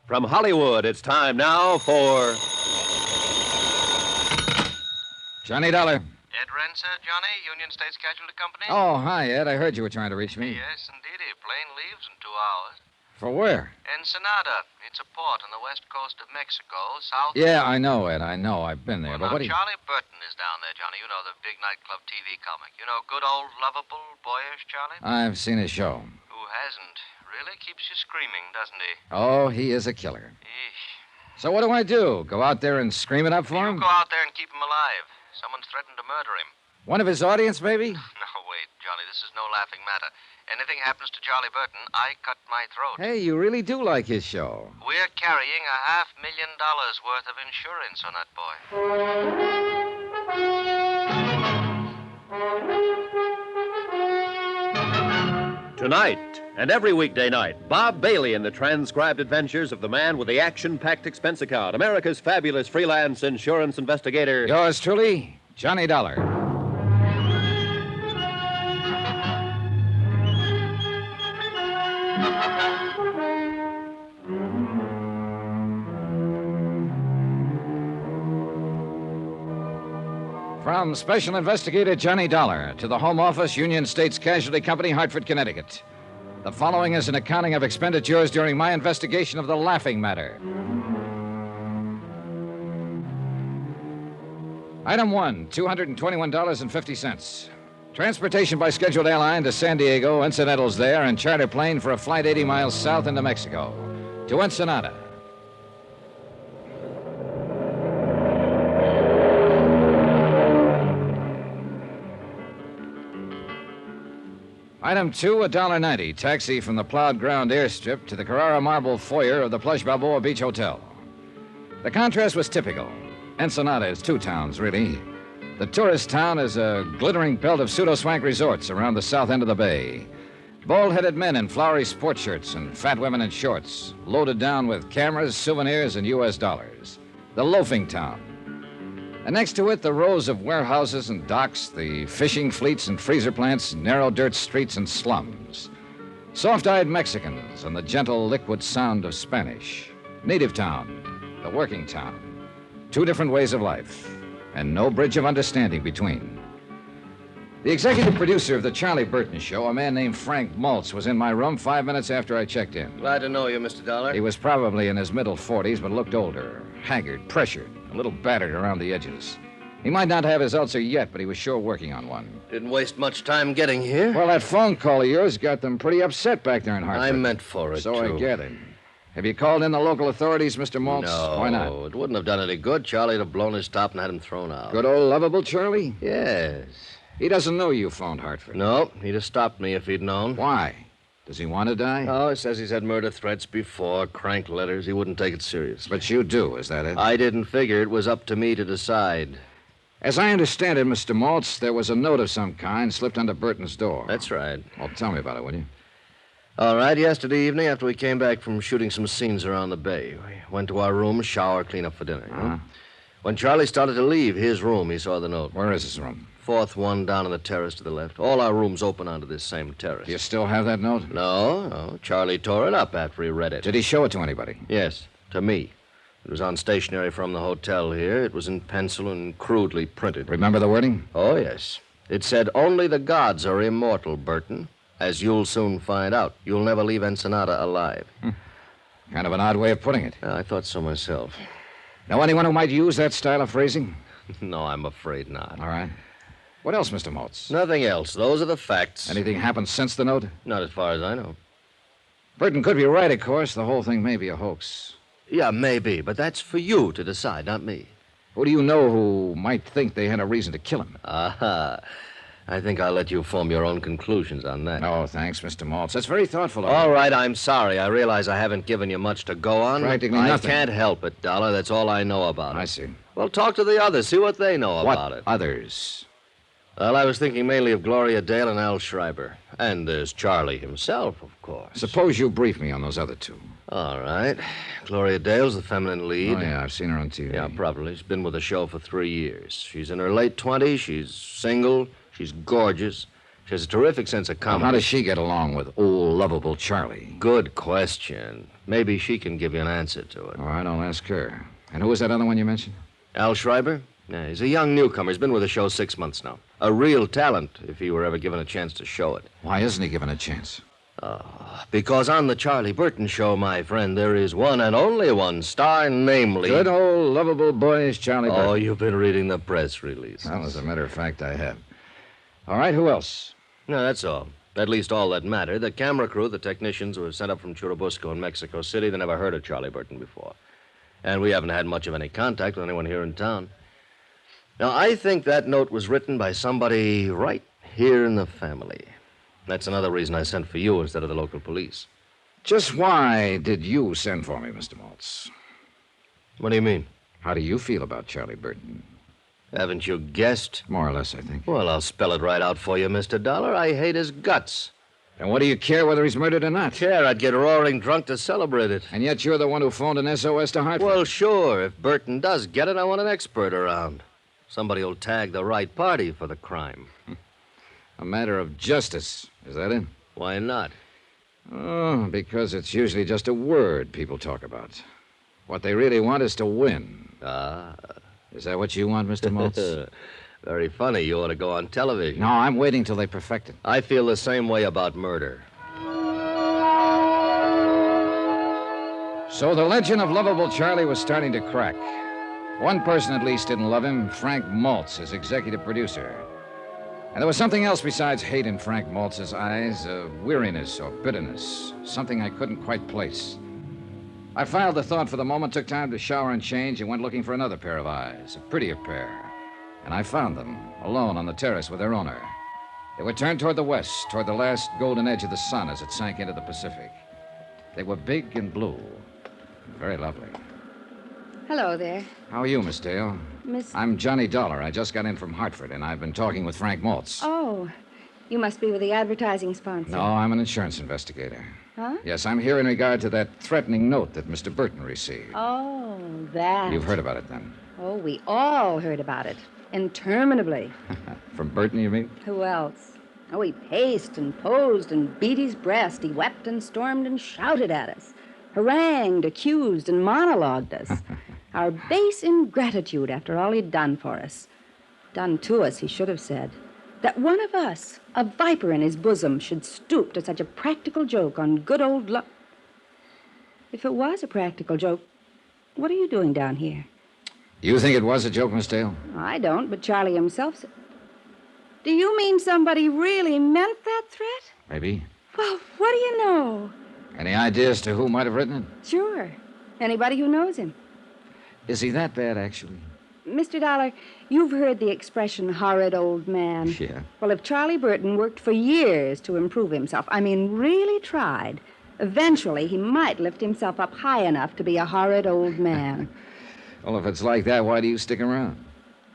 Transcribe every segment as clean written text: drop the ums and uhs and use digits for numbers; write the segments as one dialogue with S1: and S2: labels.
S1: From Hollywood, it's time now for...
S2: Johnny Dollar.
S3: Ed Renser, Johnny, Union States Casualty Company?
S2: Oh, hi, Ed. I heard you were trying to reach me.
S3: Yes, indeedy. Plane leaves in 2 hours.
S2: For where?
S3: Ensenada. It's a port on the west coast of Mexico, south...
S2: Yeah, I know, Ed. I know. I've been there.
S3: Well,
S2: but
S3: now,
S2: what do you...
S3: Charlie Burton is down there, Johnny. You know, the big nightclub TV comic. You know, good old, lovable, boyish Charlie?
S2: I've seen his show.
S3: Who hasn't? Really keeps you screaming, doesn't he?
S2: Oh, he is a killer.
S3: Eesh.
S2: So what do I do? Go out there and scream it up for him?
S3: You go out there and keep him alive. Someone's threatened to murder him.
S2: One of his audience, maybe?
S3: No, wait, Johnny, this is no laughing matter. Anything happens to Charlie Burton, I cut my throat.
S2: Hey, you really do like his show.
S3: We're carrying $500,000 worth of insurance on that boy.
S1: Tonight and every weekday night, Bob Bailey in the transcribed adventures of the man with the action-packed expense account, America's fabulous freelance insurance investigator.
S2: Yours truly, Johnny Dollar. From Special Investigator Johnny Dollar to the Home Office, Union States Casualty Company, Hartford, Connecticut. The following is an accounting of expenditures during my investigation of the laughing matter. Item 1, $221.50. Transportation by scheduled airline to San Diego, incidentals there, and charter plane for a flight 80 miles south into Mexico. To Ensenada. Item 2, $1.90. Taxi from the plowed ground airstrip to the Carrara marble foyer of the Plush Balboa Beach Hotel. The contrast was typical. Ensenada is 2 towns, really. The tourist town is a glittering belt of pseudo-swank resorts around the south end of the bay. Bald-headed men in flowery sports shirts and fat women in shorts, loaded down with cameras, souvenirs, and U.S. dollars. The loafing town. And next to it, the rows of warehouses and docks, the fishing fleets and freezer plants, narrow dirt streets and slums. Soft-eyed Mexicans and the gentle liquid sound of Spanish. Native town, the working town. 2 different ways of life, and no bridge of understanding between. The executive producer of the Charlie Burton Show, a man named Frank Maltz, was in my room 5 minutes after I checked in.
S3: Glad to know you, Mr. Dollar.
S2: He was probably in his middle 40s, but looked older, haggard, pressured, a little battered around the edges. He might not have his ulcer yet, but he was sure working on one.
S3: Didn't waste much time getting here.
S2: Well, that phone call of yours got them pretty upset back there in Hartford.
S3: I meant for it,
S2: So
S3: too.
S2: I gathered. Have you called in the local authorities, Mr. Maltz?
S3: No.
S2: Why not?
S3: It wouldn't have done any good. Charlie'd have blown his top and had him thrown out.
S2: Good old lovable Charlie?
S3: Yes.
S2: He doesn't know you phoned Hartford.
S3: No, he'd have stopped me if he'd known.
S2: Why? Does he want to die?
S3: Oh, he says he's had murder threats before, crank letters. He wouldn't take it seriously.
S2: But you do, is that it?
S3: I didn't figure it was up to me to decide.
S2: As I understand it, Mr. Maltz, there was a note of some kind slipped under Burton's door.
S3: That's right.
S2: Well, tell me about it, will you?
S3: All right, yesterday evening, after we came back from shooting some scenes around the bay, we went to our room, shower, clean up for dinner. You know? When Charlie started to leave his room, he saw the note.
S2: Where is his room?
S3: 4th one down on the terrace to the left. All our rooms open onto this same terrace.
S2: Do you still have that note?
S3: No. Charlie tore it up after he read it.
S2: Did he show it to anybody?
S3: Yes, to me. It was on stationery from the hotel here. It was in pencil and crudely printed.
S2: Remember the wording?
S3: Oh, yes. It said, "Only the gods are immortal, Burton. As you'll soon find out, you'll never leave Ensenada alive."
S2: Kind of an odd way of putting it.
S3: I thought so myself.
S2: Know anyone who might use that style of phrasing?
S3: No, I'm afraid not.
S2: All right. What else, Mr. Maltz?
S3: Nothing else. Those are the facts.
S2: Anything happened since the note?
S3: Not as far as I know.
S2: Burton could be right, of course. The whole thing may be a hoax.
S3: Yeah, maybe, but that's for you to decide, not me.
S2: Who do you know who might think they had a reason to kill him?
S3: Aha. I think I'll let you form your own conclusions on that.
S2: No, thanks, Mr. Maltz. That's very thoughtful of you.
S3: All right, I'm sorry. I realize I haven't given you much to go on.
S2: Practically nothing.
S3: I can't help it, Dollar. That's all I know about it.
S2: I see.
S3: Well, talk to the others. See what they know about it.
S2: Others?
S3: Well, I was thinking mainly of Gloria Dale and Al Schreiber. And there's Charlie himself, of course.
S2: Suppose you brief me on those other 2.
S3: All right. Gloria Dale's the feminine lead.
S2: Oh, yeah, I've seen her on TV.
S3: Yeah, probably. She's been with the show for 3 years. She's in her late 20s. She's single. She's gorgeous. She has a terrific sense of comedy.
S2: How does she get along with old, lovable Charlie?
S3: Good question. Maybe she can give you an answer to it.
S2: All right, I'll ask her. And who was that other one you mentioned?
S3: Al Schreiber? Yeah, he's a young newcomer. He's been with the show 6 months now. A real talent, if he were ever given a chance to show it.
S2: Why isn't he given a chance?
S3: Because on the Charlie Burton show, my friend, there is one and only one star, namely...
S2: Good old lovable boyish Charlie Burton.
S3: Oh, you've been reading the press releases.
S2: Well, as a matter of fact, I have. All right, who else?
S3: No, that's all. At least all that mattered. The camera crew, the technicians who were sent up from Churubusco in Mexico City, they never heard of Charlie Burton before. And we haven't had much of any contact with anyone here in town. Now, I think that note was written by somebody right here in the family. That's another reason I sent for you instead of the local police.
S2: Just why did you send for me, Mr. Maltz?
S3: What do you mean?
S2: How do you feel about Charlie Burton?
S3: Haven't you guessed?
S2: More or less, I think.
S3: Well, I'll spell it right out for you, Mr. Dollar. I hate his guts.
S2: And what do you care whether he's murdered or not?
S3: Care, I'd get roaring drunk to celebrate it.
S2: And yet you're the one who phoned an SOS to Hartford.
S3: Well, sure. If Burton does get it, I want an expert around. Somebody who'll tag the right party for the crime.
S2: A matter of justice. Is that it?
S3: Why not?
S2: Oh, because it's usually just a word people talk about. What they really want is to win.
S3: Ah.
S2: Is that what you want, Mr. Maltz?
S3: Very funny. You ought to go on television.
S2: No, I'm waiting till they perfect it.
S3: I feel the same way about murder.
S2: So the legend of lovable Charlie was starting to crack. One person at least didn't love him, Frank Maltz, his executive producer. And there was something else besides hate in Frank Maltz's eyes, a weariness or bitterness, something I couldn't quite place. I filed the thought for the moment, took time to shower and change, and went looking for another pair of eyes, a prettier pair. And I found them, alone on the terrace with their owner. They were turned toward the west, toward the last golden edge of the sun as it sank into the Pacific. They were big and blue, very lovely.
S4: Hello there.
S2: How are you, Miss Dale?
S4: Miss...
S2: I'm Johnny Dollar. I just got in from Hartford, and I've been talking with Frank Maltz.
S4: Oh, you must be with the advertising sponsor.
S2: No, I'm an insurance investigator.
S4: Huh?
S2: Yes, I'm here in regard to that threatening note that Mr. Burton received.
S4: Oh, that.
S2: You've heard about it, then?
S4: Oh, we all heard about it. Interminably.
S2: From Burton, you mean?
S4: Who else? Oh, he paced and posed and beat his breast. He wept and stormed and shouted at us. Harangued, accused, and monologued us. Our base ingratitude after all he'd done for us. Done to us, he should have said. That one of us, a viper in his bosom, should stoop to such a practical joke on good old luck. If it was a practical joke, what are you doing down here?
S2: You think it was a joke, Miss Dale?
S4: I don't, but Charlie himself said... Do you mean somebody really meant that threat?
S2: Maybe.
S4: Well, what do you know?
S2: Any idea as to who might have written it?
S4: Sure. Anybody who knows him.
S2: Is he that bad, actually?
S4: Mr. Dollar, you've heard the expression horrid old man.
S2: Yeah.
S4: Well, if Charlie Burton worked for years to improve himself, I mean really tried, eventually he might lift himself up high enough to be a horrid old man.
S2: Well, if it's like that, why do you stick around?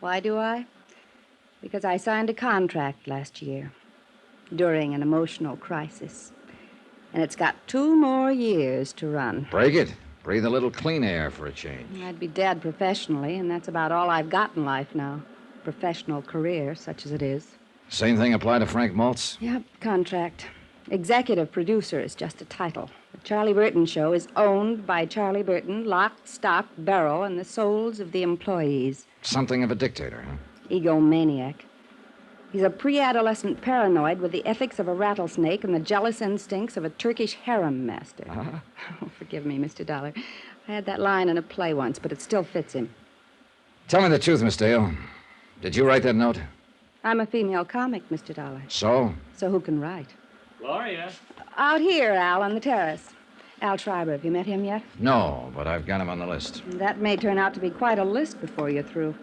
S4: Why do I? Because I signed a contract last year during an emotional crisis. And it's got 2 more years to run.
S2: Break it. Breathe a little clean air for a change.
S4: I'd be dead professionally, and that's about all I've got in life now. Professional career, such as it is.
S2: Same thing apply to Frank Maltz?
S4: Yep, contract. Executive producer is just a title. The Charlie Burton Show is owned by Charlie Burton, lock, stock, barrel, and the souls of the employees.
S2: Something of a dictator, huh?
S4: Egomaniac. He's a pre-adolescent paranoid with the ethics of a rattlesnake and the jealous instincts of a Turkish harem master.
S2: Uh-huh.
S4: Oh, forgive me, Mr. Dollar. I had that line in a play once, but it still fits him.
S2: Tell me the truth, Miss Dale. Did you write that note?
S4: I'm a female comic, Mr. Dollar.
S2: So?
S4: So who can write?
S5: Gloria.
S4: Out here, Al, on the terrace. Al Schreiber, have you met him yet?
S2: No, but I've got him on the list.
S4: That may turn out to be quite a list before you're through.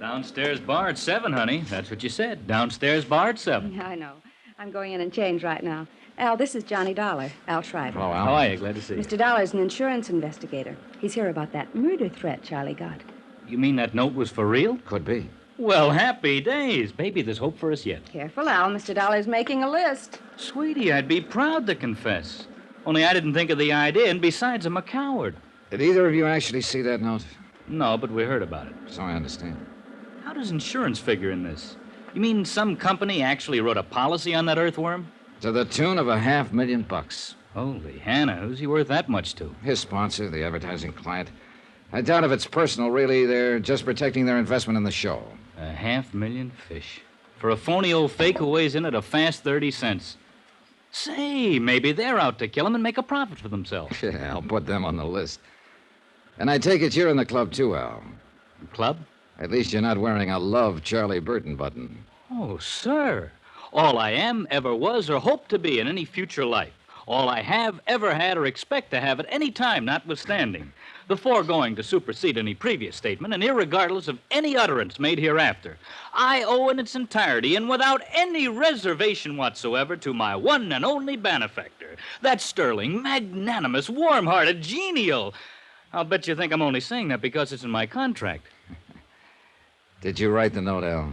S5: Downstairs bar at 7, honey. That's what you said. Downstairs bar at 7.
S4: Yeah, I know. I'm going in and change right now. Al, this is Johnny Dollar, Al Schreiber.
S2: Hello, Al.
S5: How are you? Glad to see you.
S4: Mr. Dollar's an insurance investigator. He's here about that murder threat Charlie got.
S5: You mean that note was for real?
S2: Could be.
S5: Well, happy days. Maybe there's hope for us yet.
S4: Careful, Al. Mr. Dollar's making a list.
S5: Sweetie, I'd be proud to confess. Only I didn't think of the idea, and besides, I'm a coward.
S2: Did either of you actually see that note?
S5: No, but we heard about it.
S2: So I understand.
S5: How does insurance figure in this? You mean some company actually wrote a policy on that earthworm?
S2: To the tune of $500,000.
S5: Holy Hannah, who's he worth that much to?
S2: His sponsor, the advertising client. I doubt if it's personal, really. They're just protecting their investment in the show.
S5: 500,000 fish. For a phony old fake who weighs in at a fast 30 cents. Say, maybe they're out to kill him and make a profit for themselves.
S2: Yeah, I'll put them on the list. And I take it you're in the club, too, Al.
S5: Club?
S2: At least you're not wearing a Love Charlie Burton button.
S5: Oh, sir. All I am, ever was, or hope to be in any future life. All I have, ever had, or expect to have at any time, notwithstanding. The foregoing to supersede any previous statement, and irregardless of any utterance made hereafter. I owe in its entirety, and without any reservation whatsoever, to my one and only benefactor. That sterling, magnanimous, warm-hearted, genial. I'll bet you think I'm only saying that because it's in my contract.
S2: Did you write the note, Al?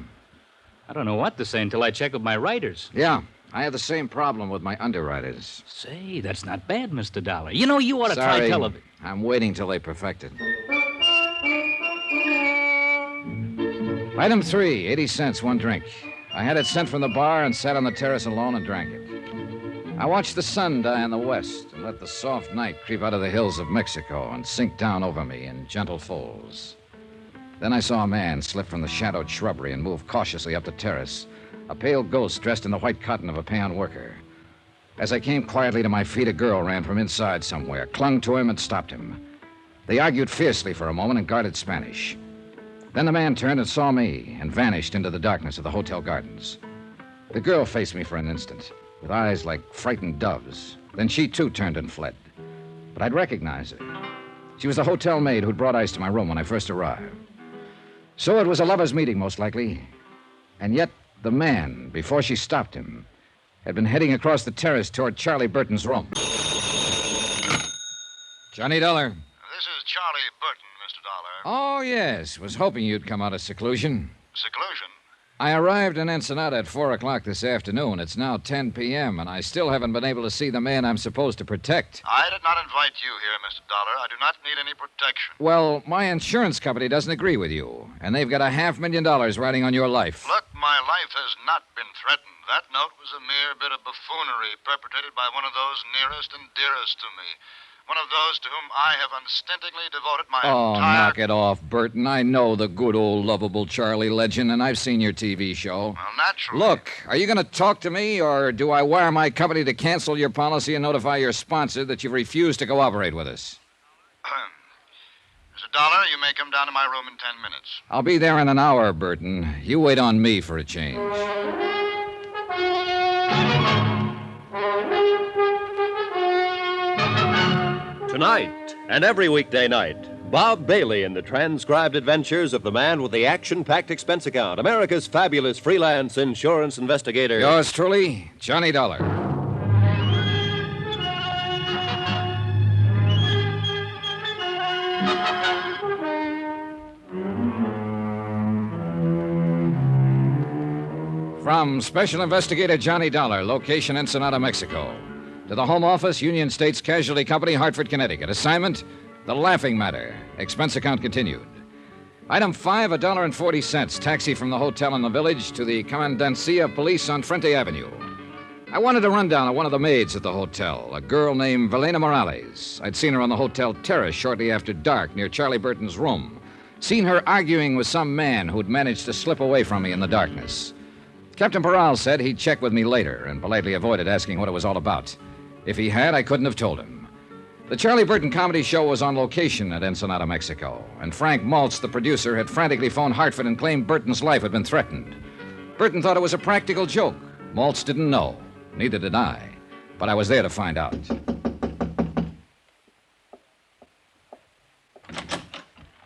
S5: I don't know what to say until I check with my writers.
S2: Yeah, I have the same problem with my underwriters.
S5: Say, that's not bad, Mr. Dollar. You know, you ought to try television.
S2: I'm waiting till they perfect it. Item 3, 80 cents, one drink. I had it sent from the bar and sat on the terrace alone and drank it. I watched the sun die in the west and let the soft night creep out of the hills of Mexico and sink down over me in gentle folds. Then I saw a man slip from the shadowed shrubbery and move cautiously up the terrace, a pale ghost dressed in the white cotton of a peon worker. As I came quietly to my feet, a girl ran from inside somewhere, clung to him, and stopped him. They argued fiercely for a moment and guarded Spanish. Then the man turned and saw me and vanished into the darkness of the hotel gardens. The girl faced me for an instant, with eyes like frightened doves. Then she, too, turned and fled. But I'd recognize her. She was the hotel maid who'd brought ice to my room when I first arrived. So it was a lover's meeting, most likely. And yet, the man, before she stopped him, had been heading across the terrace toward Charlie Burton's room. Johnny Dollar.
S6: This is Charlie Burton, Mr. Dollar.
S2: Oh, yes. Was hoping you'd come out of seclusion.
S6: Seclusion?
S2: I arrived in Ensenada at 4 o'clock this afternoon. It's now 10 p.m., and I still haven't been able to see the man I'm supposed to protect.
S6: I did not invite you here, Mr. Dollar. I do not need any protection.
S2: Well, my insurance company doesn't agree with you, and they've got $500,000 riding on your life.
S6: Look, my life has not been threatened. That note was a mere bit of buffoonery perpetrated by one of those nearest and dearest to me. One of those to whom I have unstintingly devoted my entire...
S2: knock it off, Burton. I know the good old lovable Charlie legend, and I've seen your TV show.
S6: Well, naturally.
S2: Look, are you going to talk to me, or do I wire my company to cancel your policy and notify your sponsor that you've refused to cooperate with us?
S6: Mr. Dollar, you may come down to my room in 10 minutes.
S2: I'll be there in an hour, Burton. You wait on me for a change.
S1: Tonight and every weekday night, Bob Bailey in the transcribed adventures of the man with the action-packed expense account, America's fabulous freelance insurance investigator.
S2: Yours truly, Johnny Dollar. From Special Investigator Johnny Dollar, location Ensenada, Mexico. To the Home Office, Union States Casualty Company, Hartford, Connecticut. Assignment, The Laughing Matter. Expense account continued. Item 5, $1.40. Taxi from the hotel in the village to the Commandancia of Police on Frente Avenue. I wanted a rundown of one of the maids at the hotel, a girl named Velena Morales. I'd seen her on the hotel terrace shortly after dark near Charlie Burton's room. Seen her arguing with some man who'd managed to slip away from me in the darkness. Captain Powell said he'd check with me later and politely avoided asking what it was all about. If he had, I couldn't have told him. The Charlie Burton comedy show was on location at Ensenada, Mexico, and Frank Maltz, the producer, had frantically phoned Hartford and claimed Burton's life had been threatened. Burton thought it was a practical joke. Maltz didn't know. Neither did I. But I was there to find out.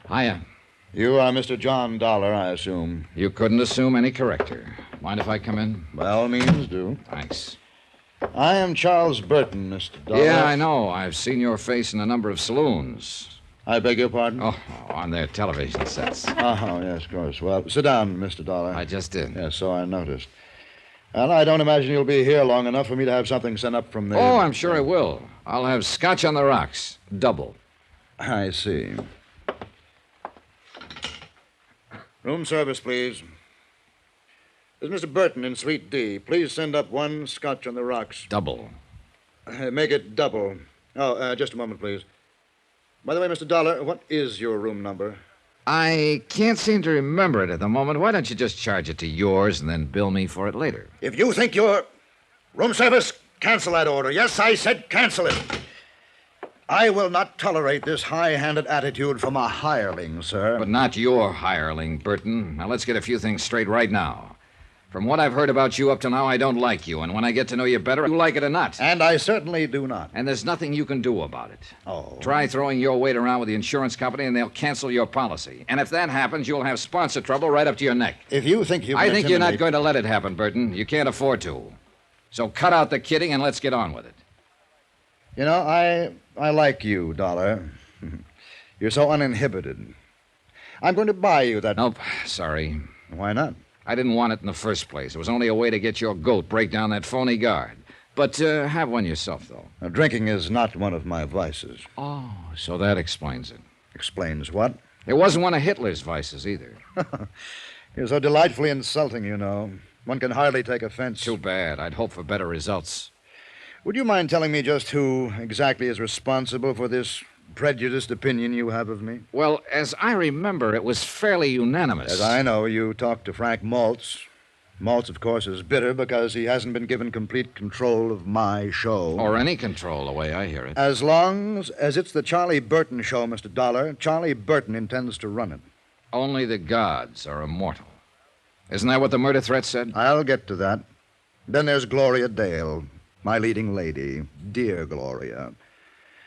S2: Hiya.
S6: You are Mr. John Dollar, I assume.
S2: You couldn't assume any corrector. Mind if I come in?
S6: By all means, do.
S2: Thanks.
S6: I am Charles Burton, Mr. Dollar.
S2: Yeah, I know. I've seen your face in a number of saloons.
S6: I beg your pardon?
S2: Oh, on their television sets.
S6: Oh, yes, of course. Well, sit down, Mr. Dollar.
S2: I just did.
S6: Yes, so I noticed. Well, I don't imagine you'll be here long enough for me to have something sent up from there.
S2: Oh, I'm sure I will. I'll have scotch on the rocks. Double.
S6: I see. Room service, please. This is Mr. Burton in Suite D. Please send up one scotch on the rocks.
S2: Double.
S7: Make it double. Oh, just a moment, please. By the way, Mr. Dollar, what is your room number?
S2: I can't seem to remember it at the moment. Why don't you just charge it to yours and then bill me for it later?
S7: If you think you're... Room service, cancel that order. Yes, I said cancel it. I will not tolerate this high-handed attitude from a hireling, sir.
S2: But not your hireling, Burton. Now, let's get a few things straight right now. From what I've heard about you up to now, I don't like you. And when I get to know you better, you like it or not.
S7: And I certainly do not.
S2: And there's nothing you can do about it.
S7: Oh.
S2: Try throwing your weight around with the insurance company, and they'll cancel your policy. And if that happens, you'll have sponsor trouble right up to your neck.
S7: If you think you...
S2: I think you're not going to let it happen, Burton. You can't afford to. So cut out the kidding and let's get on with it.
S7: You know, I like you, Dollar. You're so uninhibited. I'm going to buy you that...
S2: Nope, sorry.
S7: Why not?
S2: I didn't want it in the first place. It was only a way to get your goat break down that phony guard. But have one yourself, though.
S7: Now, drinking is not one of my vices.
S2: Oh, so that explains it.
S7: Explains what?
S2: It wasn't one of Hitler's vices, either.
S7: You're so delightfully insulting, you know. One can hardly take offense.
S2: Too bad. I'd hope for better results.
S7: Would you mind telling me just who exactly is responsible for this prejudiced opinion you have of me?
S2: Well, as I remember, it was fairly unanimous.
S7: As I know, you talked to Frank Maltz. Maltz, of course, is bitter because he hasn't been given complete control of my show.
S2: Or any control, the way I hear it.
S7: As long as it's the Charlie Burton show, Mr. Dollar, Charlie Burton intends to run it.
S2: Only the gods are immortal. Isn't that what the murder threat said?
S7: I'll get to that. Then there's Gloria Dale, my leading lady. Dear Gloria.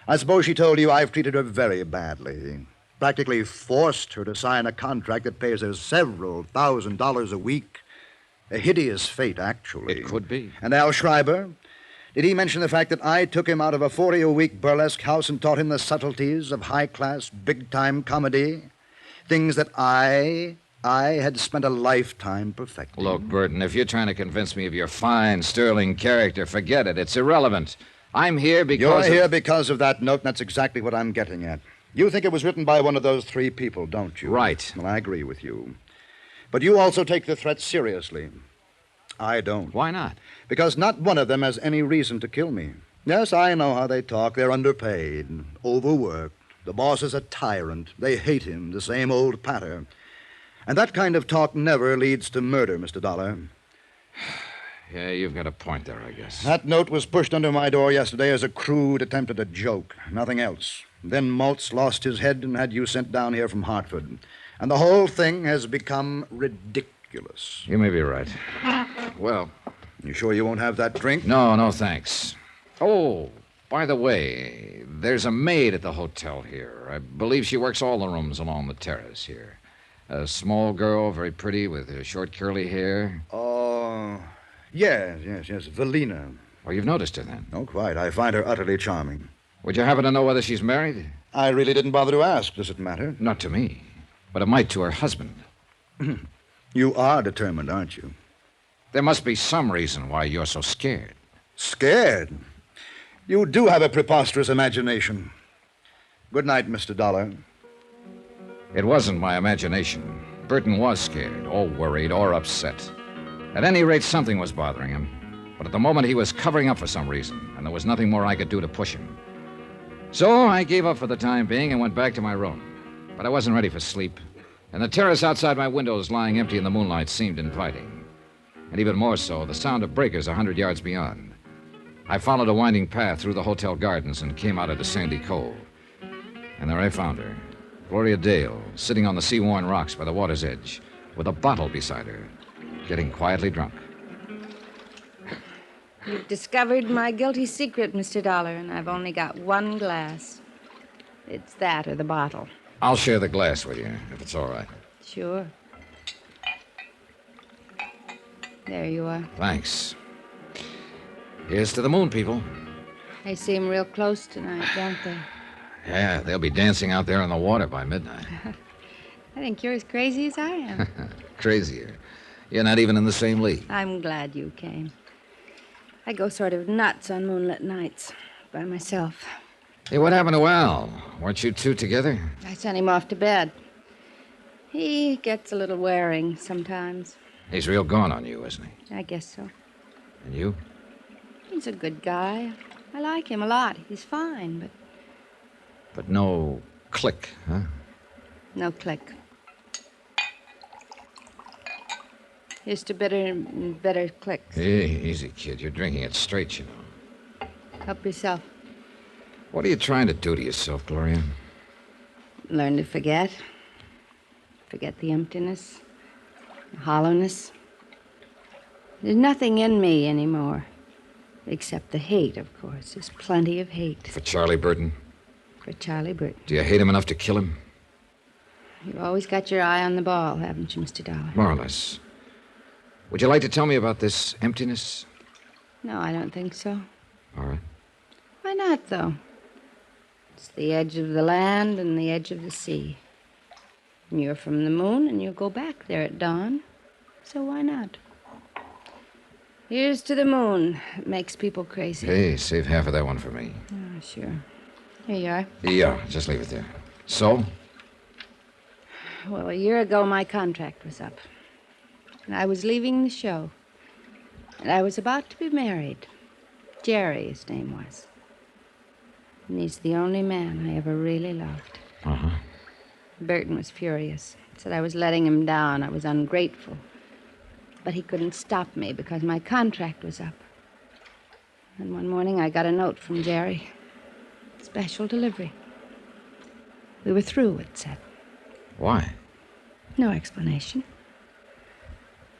S7: I suppose she told you I've treated her very badly. Practically forced her to sign a contract that pays her several $1,000s a week. A hideous fate, actually.
S2: It could be.
S7: And Al Schreiber? Did he mention the fact that I took him out of a 40-a-week burlesque house and taught him the subtleties of high-class, big-time comedy? Things that I had spent a lifetime perfecting.
S2: Look, Burton, if you're trying to convince me of your fine, sterling character, forget it. It's irrelevant. I'm here because...
S7: You're here because of that note, and that's exactly what I'm getting at. You think it was written by one of those three people, don't you?
S2: Right.
S7: Well, I agree with you. But you also take the threat seriously. I don't.
S2: Why not?
S7: Because not one of them has any reason to kill me. Yes, I know how they talk. They're underpaid, overworked. The boss is a tyrant. They hate him, the same old patter. And that kind of talk never leads to murder, Mr. Dollar.
S2: Yeah, you've got a point there, I guess.
S7: That note was pushed under my door yesterday as a crude attempt at a joke. Nothing else. Then Maltz lost his head and had you sent down here from Hartford. And the whole thing has become ridiculous.
S2: You may be right. Well...
S7: You sure you won't have that drink?
S2: No, thanks. Oh, by the way, there's a maid at the hotel here. I believe she works all the rooms along the terrace here. A small girl, very pretty, with short curly hair.
S7: Oh, yes, Valina.
S2: Oh, you've noticed her then?
S7: Oh, quite. I find her utterly charming.
S2: Would you happen to know whether she's married?
S7: I really didn't bother to ask. Does it matter?
S2: Not to me, but it might to her husband.
S7: You are determined, aren't you?
S2: There must be some reason why you're so scared.
S7: Scared? You do have a preposterous imagination. Good night, Mr. Dollar.
S2: It wasn't my imagination. Burton was scared, or worried, or upset. At any rate, something was bothering him. But at the moment, he was covering up for some reason, and there was nothing more I could do to push him. So I gave up for the time being and went back to my room. But I wasn't ready for sleep, and the terrace outside my windows lying empty in the moonlight seemed inviting. And even more so, the sound of breakers 100 yards beyond. I followed a winding path through the hotel gardens and came out into Sandy Cove. And there I found her, Gloria Dale, sitting on the sea-worn rocks by the water's edge, with a bottle beside her, getting quietly drunk.
S4: You've discovered my guilty secret, Mr. Dollar, and I've only got one glass. It's that or the bottle.
S2: I'll share the glass with you, if it's all right.
S4: Sure. There you are.
S2: Thanks. Here's to the moon, people.
S4: They seem real close tonight, don't they?
S2: Yeah, they'll be dancing out there in the water by midnight.
S4: I think you're as crazy as I am.
S2: Crazier. You're not even in the same league.
S4: I'm glad you came. I go sort of nuts on moonlit nights by myself.
S2: Hey, what happened to Al? Weren't you two together?
S4: I sent him off to bed. He gets a little wearing sometimes.
S2: He's real gone on you, isn't he?
S4: I guess so.
S2: And you?
S4: He's a good guy. I like him a lot. He's fine, but
S2: But no click, huh?
S4: no click. Here's to better clicks.
S2: Hey, easy, kid. You're drinking it straight, you know.
S4: Help yourself.
S2: What are you trying to do to yourself, Gloria?
S4: Learn to forget. Forget the emptiness, the hollowness. There's nothing in me anymore. Except the hate, of course. There's plenty of hate.
S2: For Charlie Burton?
S4: For Charlie Burton.
S2: Do you hate him enough to kill him?
S4: You've always got your eye on the ball, haven't you, Mr. Dollar?
S2: More or less. Would you like to tell me about this emptiness?
S4: No, I don't think so.
S2: All right.
S4: Why not, though? It's the edge of the land and the edge of the sea. And you're from the moon, and you'll go back there at dawn. So why not? Here's to the moon. It makes people crazy.
S2: Hey, save half of that one for me.
S4: Oh, sure. Here you are.
S2: Yeah, just leave it there. So?
S4: Well, a year ago, my contract was up. And I was leaving the show. And I was about to be married. Jerry, his name was. And he's the only man I ever really loved.
S2: Uh-huh.
S4: Burton was furious. Said I was letting him down. I was ungrateful. But he couldn't stop me because my contract was up. And one morning I got a note from Jerry. Special delivery. We were through, it said.
S2: Why?
S4: No explanation.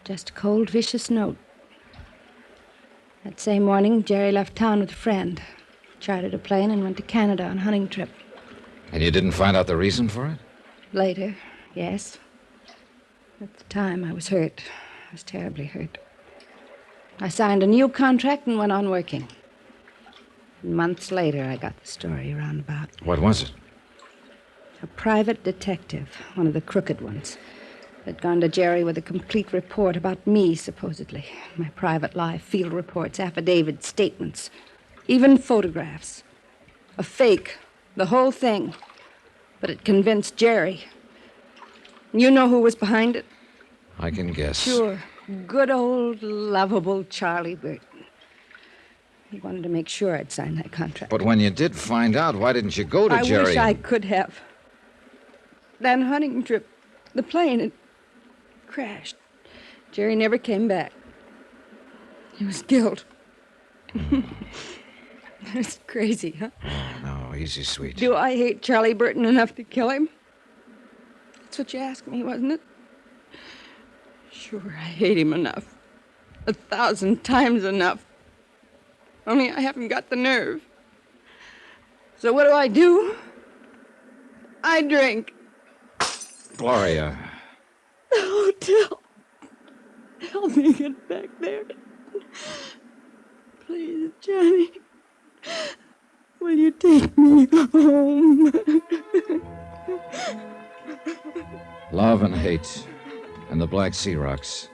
S4: Just a cold, vicious note. That same morning, Jerry left town with a friend. Chartered a plane and went to Canada on a hunting trip.
S2: And you didn't find out the reason for it?
S4: Later, yes. At the time, I was hurt. I was terribly hurt. I signed a new contract and went on working. And months later, I got the story roundabout.
S2: What was it?
S4: A private detective, one of the crooked ones, had gone to Jerry with a complete report about me, supposedly. My private life, field reports, affidavits, statements, even photographs. A fake, the whole thing. But it convinced Jerry. You know who was behind it?
S2: I can guess.
S4: Sure. Good old, lovable Charlie Burton. He wanted to make sure I'd sign that contract.
S2: But when you did find out, why didn't you go to Jerry?
S4: I wish I could have. That hunting trip, the plane, it crashed. Jerry never came back. He was killed. That's crazy, huh?
S2: Oh, no, easy, sweet.
S4: Do I hate Charlie Burton enough to kill him? That's what you asked me, wasn't it? Sure, I hate him enough. 1,000 times enough. Only I haven't got the nerve. So what do? I drink.
S2: Gloria.
S4: The hotel. Help me get back there. Please, Johnny. Will you take me home?
S2: Love and hate, and the Black Sea rocks,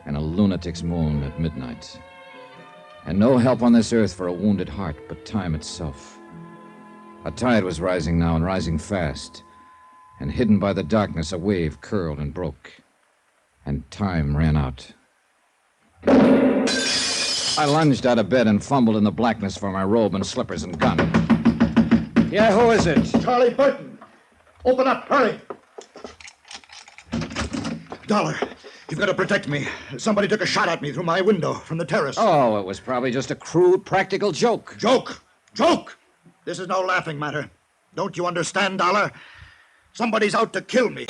S2: and a lunatic's moon at midnight. And no help on this earth for a wounded heart but time itself. A tide was rising now, and rising fast. And hidden by the darkness, a wave curled and broke. And time ran out. I lunged out of bed and fumbled in the blackness for my robe and slippers and gun.
S7: Yeah, who is it? Charlie Burton. Open up, hurry. Dollar, you've got to protect me. Somebody took a shot at me through my window from the terrace.
S2: Oh, it was probably just a crude, practical joke.
S7: Joke? Joke? This is no laughing matter. Don't you understand, Dollar? Somebody's out to kill me.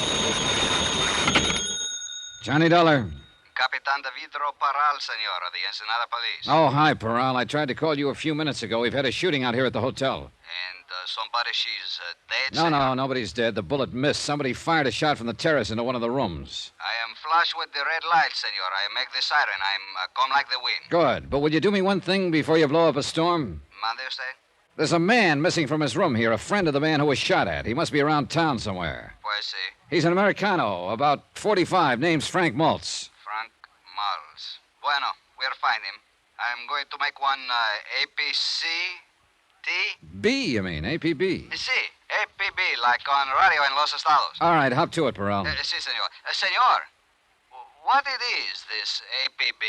S2: Johnny Dollar.
S8: Capitan de Vidro Paral, senor, of the Ensenada Police.
S2: Oh, hi, Paral. I tried to call you a few minutes ago. We've had a shooting out here at the hotel.
S8: And somebody, she's dead,
S2: No,
S8: senor?
S2: nobody's dead. The bullet missed. Somebody fired a shot from the terrace into one of the rooms.
S8: I am flush with the red light, senor. I make the siren. I'm come like the wind.
S2: Good. But will you do me one thing before you blow up a storm?
S8: Mande usted?
S2: There's a man missing from his room here, a friend of the man who was shot at. He must be around town somewhere.
S8: Pues sí.
S2: He's an Americano, about 45, name's Frank Maltz.
S8: Frank Maltz. Bueno, we'll find him. I'm going to make one APC T.
S2: B, you mean, APB.
S8: Sí, APB, like on radio in Los Estados.
S2: All right, hop to it, Paral.
S8: Sí, senor. Senor, what it is, this APB?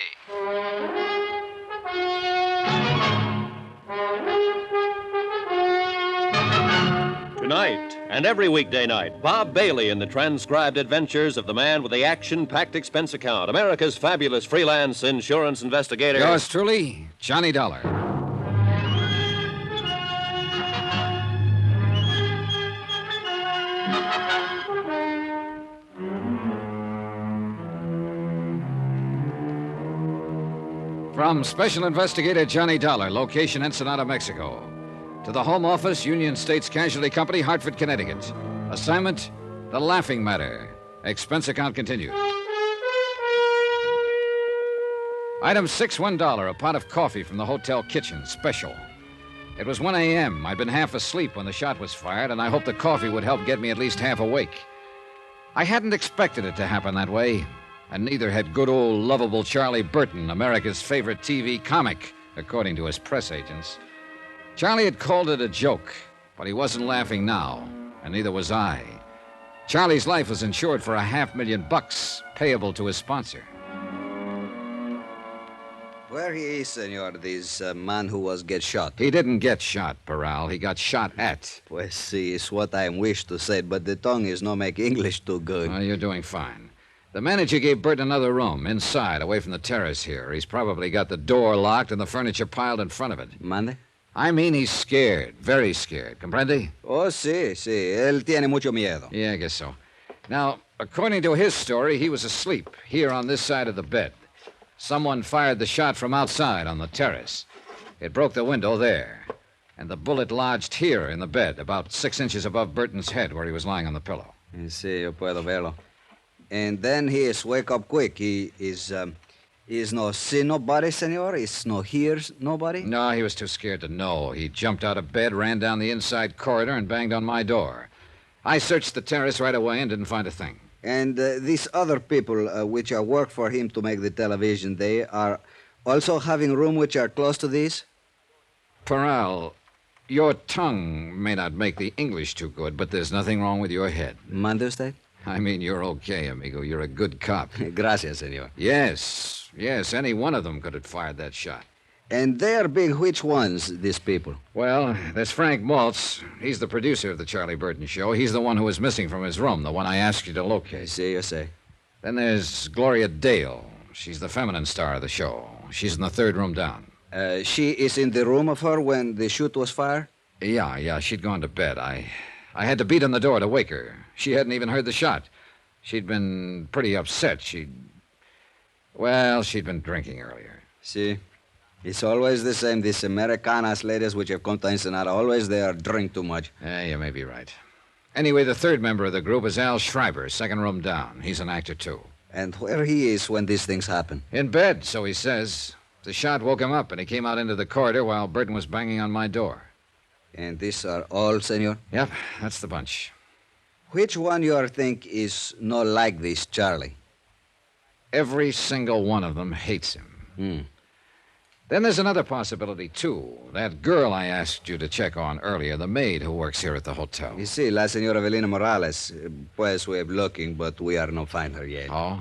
S1: Tonight and every weekday night, Bob Bailey in the transcribed adventures of the man with the action-packed expense account, America's fabulous freelance insurance investigator.
S2: Yours truly, Johnny Dollar. From Special Investigator Johnny Dollar, location Ensenada, Mexico. To the Home Office, Union States Casualty Company, Hartford, Connecticut. Assignment, The Laughing Matter. Expense account continued. Item 6, $1, a pot of coffee from the hotel kitchen, special. It was 1 a.m. I'd been half asleep when the shot was fired, and I hoped the coffee would help get me at least half awake. I hadn't expected it to happen that way, and neither had good old lovable Charlie Burton, America's favorite TV comic, according to his press agents. Charlie had called it a joke, but he wasn't laughing now, and neither was I. Charlie's life was insured for $500,000, payable to his sponsor.
S8: Where he is, senor, this man who was get shot?
S2: He didn't get shot, Peral. He got shot at.
S8: Pues sí, it's what I wish to say, but the tongue is no make English too good.
S2: Well, you're doing fine. The manager gave Bert another room, inside, away from the terrace here. He's probably got the door locked and the furniture piled in front of it.
S8: Mande?
S2: I mean, he's scared, very scared. Comprende?
S8: Oh, sí, sí. Él tiene mucho miedo.
S2: Yeah, I guess so. Now, according to his story, he was asleep, here on this side of the bed. Someone fired the shot from outside on the terrace. It broke the window there, and the bullet lodged here in the bed, about 6 inches above Burton's head where he was lying on the pillow.
S8: Sí, yo puedo verlo. And then he is wake up quick. He is no see nobody, senor? Is no hears nobody?
S2: No, he was too scared to know. He jumped out of bed, ran down the inside corridor, and banged on my door. I searched the terrace right away and didn't find a thing.
S8: And these other people which are work for him to make the television, they are also having room which are close to this?
S2: Peral, your tongue may not make the English too good, but there's nothing wrong with your head.
S8: Mande usted?
S2: I mean, you're okay, amigo. You're a good cop.
S8: Gracias, senor.
S2: Yes, any one of them could have fired that shot.
S8: And they are big which ones, these people?
S2: Well, there's Frank Maltz. He's the producer of the Charlie Burton show. He's the one who was missing from his room, the one I asked you to locate.
S8: See, you say.
S2: Then there's Gloria Dale. She's the feminine star of the show. She's in the third room down.
S8: She is in the room of her when the shoot was fired?
S2: Yeah, she'd gone to bed. I had to beat on the door to wake her. She hadn't even heard the shot. She'd been pretty upset. She'd been drinking earlier.
S8: See? It's always the same. These Americanas ladies which have come to Ensenada, always they are drink too much.
S2: You may be right. Anyway, the third member of the group is Al Schreiber, second room down. He's an actor, too.
S8: And where he is when these things happen?
S2: In bed, so he says. The shot woke him up, and he came out into the corridor while Burton was banging on my door.
S8: And these are all, senor?
S2: Yep, that's the bunch.
S8: Which one you think is not like this, Charlie?
S2: Every single one of them hates him. Then there's another possibility, too. That girl I asked you to check on earlier, the maid who works here at the hotel.
S8: You see, la señora Evelina Morales. Pues we're looking, but we are not find her yet.
S2: Oh?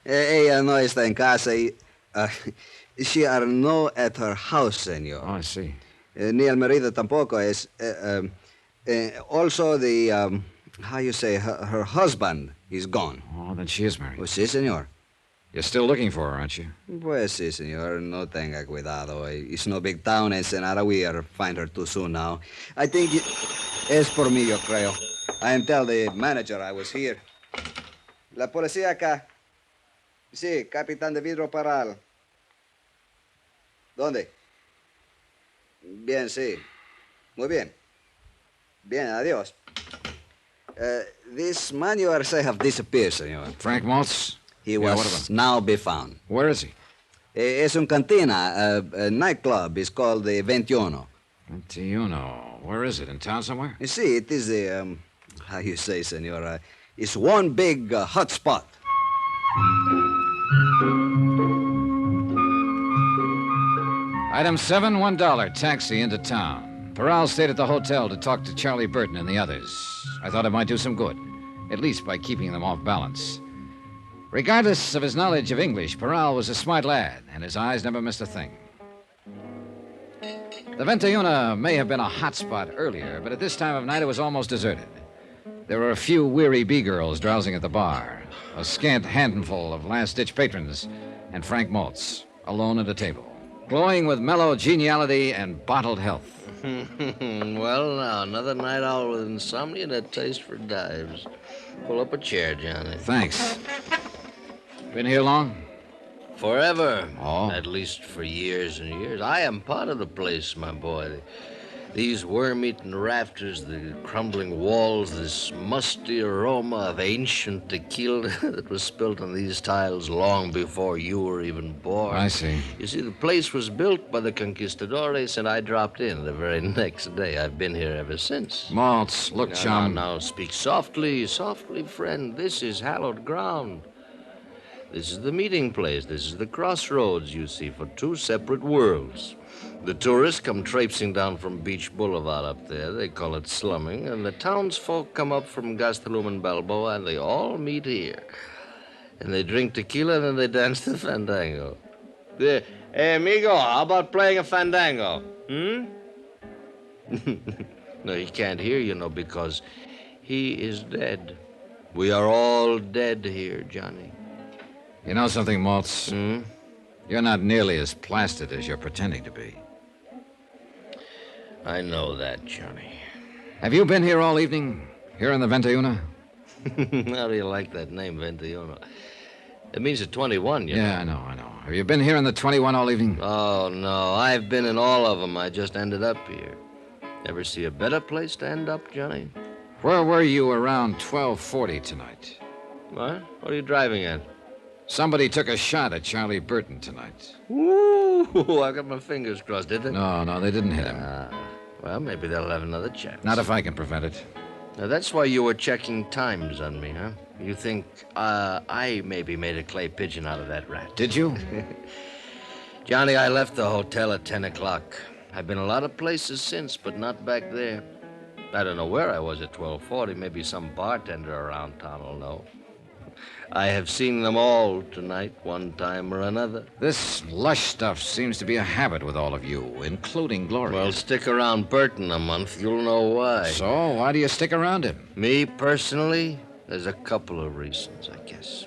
S8: Ella no está en casa. She are no at her house, señor.
S2: Oh, I see.
S8: Ni el marido tampoco es. Also, the, how you say, her husband is gone.
S2: Oh, then she is married.
S8: Oh, sí, señor.
S2: You're still looking for her, aren't you?
S8: Pues sí, señor. No tenga cuidado. It's no big town, Ensenada. We are find her too soon now. I think es por mí, yo creo. I am tell the manager I was here. La policía acá. Sí, capitán de vidro Paral. ¿Dónde? Bien, sí. Muy bien. Bien, adiós. This man you are say have disappeared, señor.
S2: Frank Maltz?
S8: He was now be found.
S2: Where is he?
S8: Es un cantina, a nightclub. It's called the 21.
S2: 21. Where is it? In town somewhere?
S8: You see, it is a, how you say, senor, it's one big hot spot.
S2: Item 7, $1, taxi into town. Peral stayed at the hotel to talk to Charlie Burton and the others. I thought it might do some good, at least by keeping them off balance. Regardless of his knowledge of English, Peral was a smart lad, and his eyes never missed a thing. The Ventayuna may have been a hot spot earlier, but at this time of night it was almost deserted. There were a few weary B-girls drowsing at the bar, a scant handful of last-ditch patrons, and Frank Maltz, alone at a table, glowing with mellow geniality and bottled health.
S3: Well, now, another night owl with insomnia and a taste for dives. Pull up a chair, Johnny.
S2: Thanks. Been here long?
S3: Forever.
S2: Oh?
S3: At least for years and years. I am part of the place, my boy. These worm-eaten rafters, the crumbling walls, this musty aroma of ancient tequila that was spilt on these tiles long before you were even born.
S2: I see.
S3: You see, the place was built by the conquistadores, and I dropped in the very next day. I've been here ever since.
S2: Maltz, look, chum.
S3: Now, speak softly, softly, friend. This is hallowed ground. This is the meeting place. This is the crossroads, you see, for two separate worlds. The tourists come traipsing down from Beach Boulevard up there. They call it slumming. And the townsfolk come up from Gastelum and Balboa, and they all meet here. And they drink tequila, and then they dance the fandango. Hey, amigo, how about playing a fandango? No, he can't hear you, because he is dead. We are all dead here, Johnny.
S2: You know something, Maltz? You're not nearly as plastered as you're pretending to be.
S3: I know that, Johnny.
S2: Have you been here all evening? Here in the Ventayuna?
S3: How do you like that name, Ventayuna? It means a 21, you know.
S2: Yeah, I know. Have you been here in the 21 all evening?
S3: Oh, no. I've been in all of them. I just ended up here. Ever see a better place to end up, Johnny?
S2: Where were you around 12:40 tonight?
S3: What? What are you driving at?
S2: Somebody took a shot at Charlie Burton tonight.
S3: Ooh, I got my fingers crossed, did they?
S2: No, they didn't hit him.
S3: Well, maybe they'll have another chance.
S2: Not if I can prevent it.
S3: Now, that's why you were checking times on me, huh? You think I maybe made a clay pigeon out of that rat.
S2: Did you?
S3: Johnny, I left the hotel at 10 o'clock. I've been a lot of places since, but not back there. I don't know where I was at 12:40. Maybe some bartender around town will know. I have seen them all tonight, one time or another.
S2: This lush stuff seems to be a habit with all of you, including Gloria.
S3: Well, stick around Burton a month. You'll know why.
S2: So, why do you stick around him?
S3: Me, personally, there's a couple of reasons, I guess.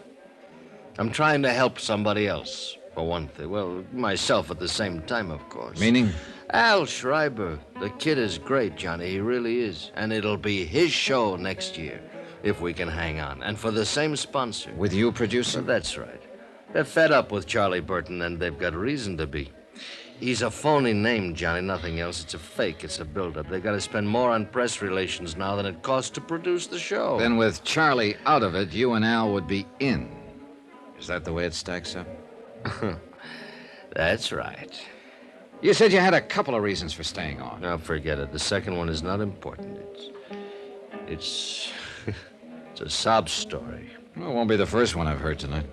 S3: I'm trying to help somebody else, for one thing. Well, myself at the same time, of course.
S2: Meaning?
S3: Al Schreiber. The kid is great, Johnny. He really is. And it'll be his show next year, if we can hang on. And for the same sponsor.
S2: With you producing?
S3: Well, that's right. They're fed up with Charlie Burton, and they've got reason to be. He's a phony name, Johnny, nothing else. It's a fake. It's a build-up. They've got to spend more on press relations now than it costs to produce the show.
S2: Then with Charlie out of it, you and Al would be in. Is that the way it stacks up?
S3: That's right.
S2: You said you had a couple of reasons for staying on.
S3: Now, forget it. The second one is not important. It's a sob story.
S2: Well, it won't be the first one I've heard tonight.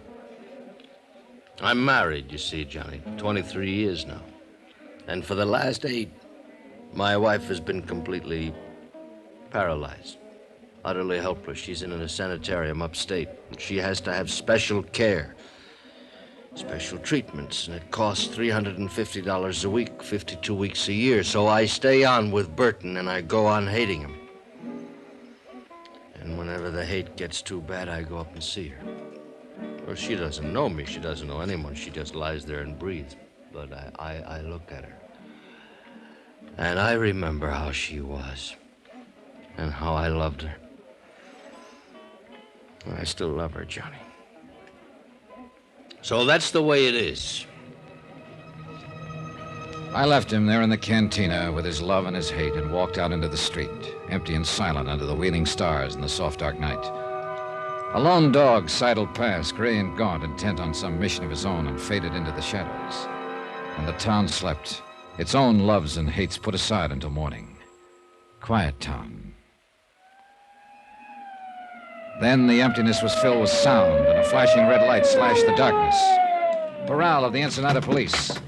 S3: I'm married, you see, Johnny. 23 years now. And for the last 8, my wife has been completely paralyzed, utterly helpless. She's in a sanitarium upstate. She has to have special care, special treatments, and it costs $350 a week, 52 weeks a year. So I stay on with Burton, and I go on hating him. And whenever the hate gets too bad, I go up and see her. Well, she doesn't know me. She doesn't know anyone. She just lies there and breathes. But I look at her. And I remember how she was. And how I loved her. And I still love her, Johnny. So that's the way it is.
S2: I left him there in the cantina with his love and his hate and walked out into the street, empty and silent under the wheeling stars in the soft, dark night. A lone dog sidled past, gray and gaunt, intent on some mission of his own, and faded into the shadows. And the town slept, its own loves and hates put aside until morning. Quiet town. Then the emptiness was filled with sound, and a flashing red light slashed the darkness. Parral of the Ensenada Police.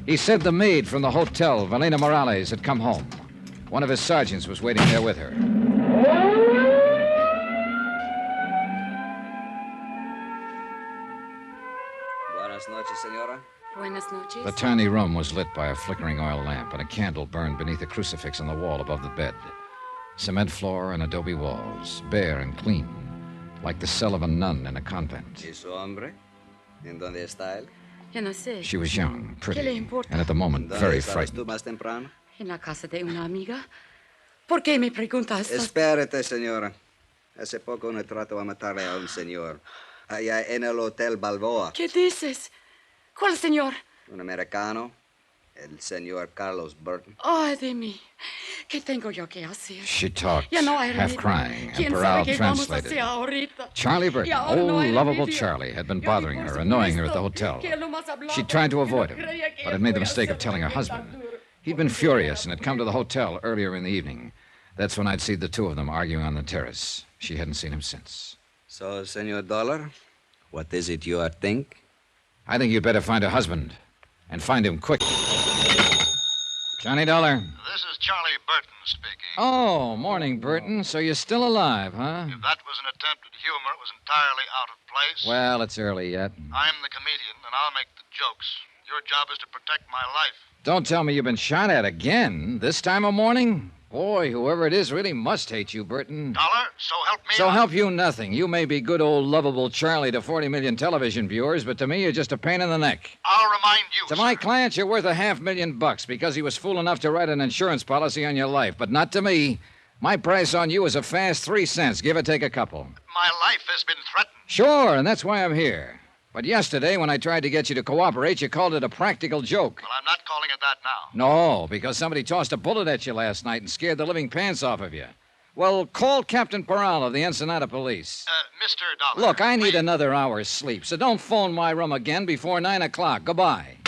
S2: He said the maid from the hotel, Valena Morales, had come home. One of his sergeants was waiting there with her.
S8: Buenas noches, senora.
S9: Buenas noches.
S2: The tiny room was lit by a flickering oil lamp, and a candle burned beneath a crucifix on the wall above the bed. Cement floor and adobe walls, bare and clean, like the cell of a nun in a convent.
S8: ¿Y su hombre? ¿En dónde está él?
S9: Ya no sé.
S2: She was young,
S9: ¿Qué le
S2: pretty,
S9: importa?
S2: and at the moment
S8: ¿Dónde
S2: very
S8: estabas tú
S2: frightened.
S8: más temprano?
S9: En la casa de una amiga. ¿Por qué me preguntas?
S8: Espérate, señora. Hace poco un trato a matarle a un señor. Allá en el Hotel Balboa.
S9: ¿Qué dices? ¿Cuál señor?
S8: Un americano. El señor Carlos Burton.
S9: Ay, de mí. ¿Qué tengo yo que hacer?
S2: She talked,
S9: Ya no hay
S2: half
S9: remedio.
S2: crying, and
S9: ¿Quién sabe
S2: Powell
S9: qué vamos a
S2: translated.
S9: hacer ahorita?
S2: Charlie
S9: Y
S2: Burton,
S9: ahora no
S2: old,
S9: hay
S2: lovable
S9: remedio.
S2: Charlie, had been
S9: Yo
S2: bothering
S9: ni por
S2: her, annoying her at the
S9: supuesto
S2: hotel.
S9: que él nomás hablaba
S2: She tried to
S9: porque
S2: avoid
S9: no
S2: him,
S9: creía que
S2: but
S9: él
S2: had made the
S9: podía
S2: mistake of
S9: hacer
S2: telling her
S9: tan
S2: husband.
S9: duro.
S2: He'd been furious and had come to the hotel earlier in the evening. That's when I'd seen the two of them arguing on the terrace. She hadn't seen him since.
S8: So, Senor Dollar, what is it you are think?
S2: I think you'd better find a husband, and find him quick. Johnny Dollar.
S6: This is Charlie Burton speaking.
S2: Oh, morning, Burton. So you're still alive, huh?
S6: If that was an attempt at humor, it was entirely out of place.
S2: Well, it's early yet.
S6: I'm the comedian, and I'll make the jokes. Your job is to protect my life.
S2: Don't tell me you've been shot at again, this time of morning? Boy, whoever it is really must hate you, Burton.
S6: Dollar, so help me.
S2: So help you nothing. You may be good old lovable Charlie to 40 million television viewers, but to me you're just a pain in the neck.
S6: I'll remind you.
S2: To my client, you're worth $500,000 because he was fool enough to write an insurance policy on your life, but not to me. My price on you is a fast 3 cents, give or take a couple.
S6: My life has been threatened.
S2: Sure, and that's why I'm here. But yesterday, when I tried to get you to cooperate, you called it a practical joke.
S6: Well, I'm not calling it that now.
S2: No, because somebody tossed a bullet at you last night and scared the living pants off of you. Well, call Captain Powell of the Ensenada Police.
S6: Mr. Dollar.
S2: Look, I need
S6: please.
S2: another hour's sleep, so don't phone my room again before 9 o'clock. Goodbye.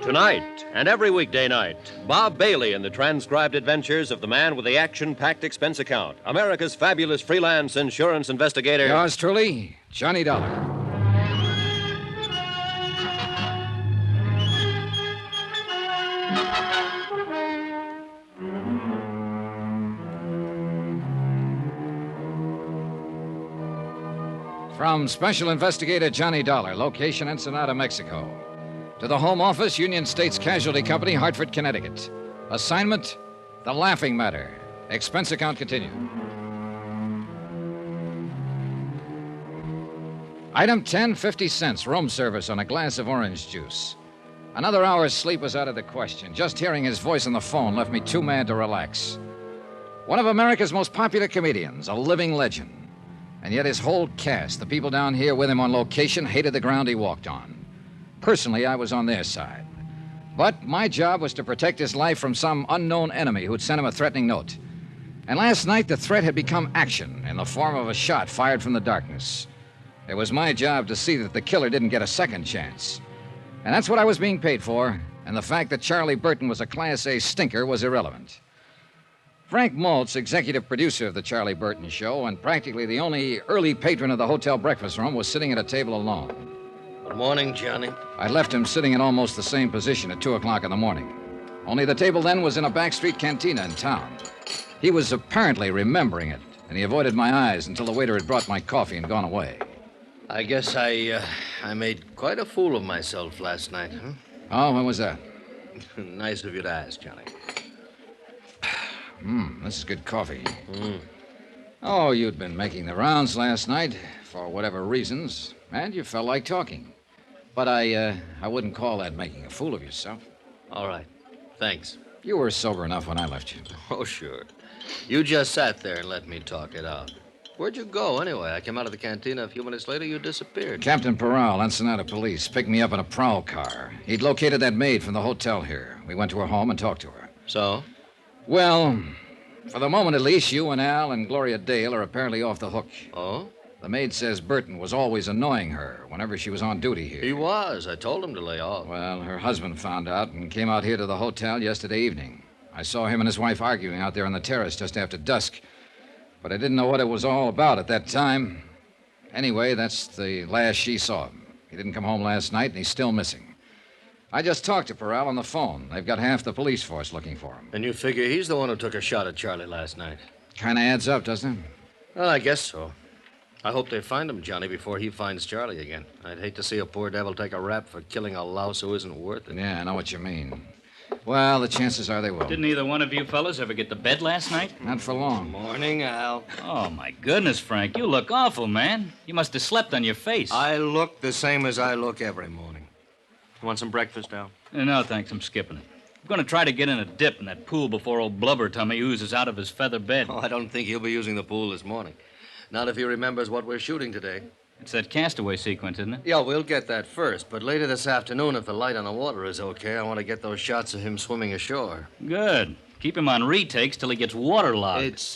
S1: Tonight and every weekday night, Bob Bailey in the transcribed adventures of the man with the action-packed expense account, America's fabulous freelance insurance investigator.
S2: Yours truly, Johnny Dollar. From Special Investigator Johnny Dollar, location Ensenada, Mexico. To the Home Office, Union States Casualty Company, Hartford, Connecticut. Assignment, The Laughing Matter. Expense account continued. Item 10, 50 cents, room service on a glass of orange juice. Another hour's sleep was out of the question. Just hearing his voice on the phone left me too mad to relax. One of America's most popular comedians, a living legend. And yet his whole cast, the people down here with him on location, hated the ground he walked on. Personally, I was on their side. But my job was to protect his life from some unknown enemy who'd sent him a threatening note. And last night, the threat had become action in the form of a shot fired from the darkness. It was my job to see that the killer didn't get a second chance. And that's what I was being paid for, and the fact that Charlie Burton was a Class A stinker was irrelevant. Frank Maltz, executive producer of The Charlie Burton Show, and practically the only early patron of the hotel breakfast room, was sitting at a table alone.
S3: Good morning, Johnny.
S2: I left him sitting in almost the same position at 2 o'clock in the morning. Only the table then was in a backstreet cantina in town. He was apparently remembering it, and he avoided my eyes until the waiter had brought my coffee and gone away.
S3: I guess I made quite a fool of myself last night, huh?
S2: Oh, when was that?
S3: Nice of you to ask, Johnny.
S2: This is good coffee. Oh, you'd been making the rounds last night, for whatever reasons, and you felt like talking. But I wouldn't call that making a fool of yourself.
S3: All right. Thanks.
S2: You were sober enough when I left you.
S3: Oh, sure. You just sat there and let me talk it out. Where'd you go, anyway? I came out of the cantina a few minutes later. You disappeared.
S2: Captain Powell, Ensenada Police, picked me up in a prowl car. He'd located that maid from the hotel here. We went to her home and talked to her.
S3: So?
S2: Well, for the moment at least, you and Al and Gloria Dale are apparently off the hook.
S3: Oh?
S2: The maid says Burton was always annoying her whenever she was on duty here.
S3: He was. I told him to lay off.
S2: Well, her husband found out and came out here to the hotel yesterday evening. I saw him and his wife arguing out there on the terrace just after dusk. But I didn't know what it was all about at that time. Anyway, that's the last she saw him. He didn't come home last night, and he's still missing. I just talked to Powell on the phone. They've got half the police force looking for him.
S3: And you figure he's the one who took a shot at Charlie last night?
S2: Kind of adds up, doesn't it?
S3: Well, I guess so. I hope they find him, Johnny, before he finds Charlie again. I'd hate to see a poor devil take a rap for killing a louse who isn't worth it.
S2: Yeah, I know what you mean. Well, the chances are they will.
S5: Didn't either one of you fellas ever get to bed last night?
S2: Not for long.
S3: Morning, Al.
S5: Oh, my goodness, Frank. You look awful, man. You must have slept on your face.
S3: I look the same as I look every morning. You want some breakfast, Al?
S5: No, thanks. I'm skipping it. I'm going to try to get in a dip in that pool before old Blubber Tummy oozes out of his feather bed.
S3: Oh, I don't think he'll be using the pool this morning. Not if he remembers what we're shooting today.
S5: It's that castaway sequence, isn't it?
S3: Yeah, we'll get that first. But later this afternoon, if the light on the water is okay, I want to get those shots of him swimming ashore.
S5: Good. Keep him on retakes till he gets waterlogged.
S3: It's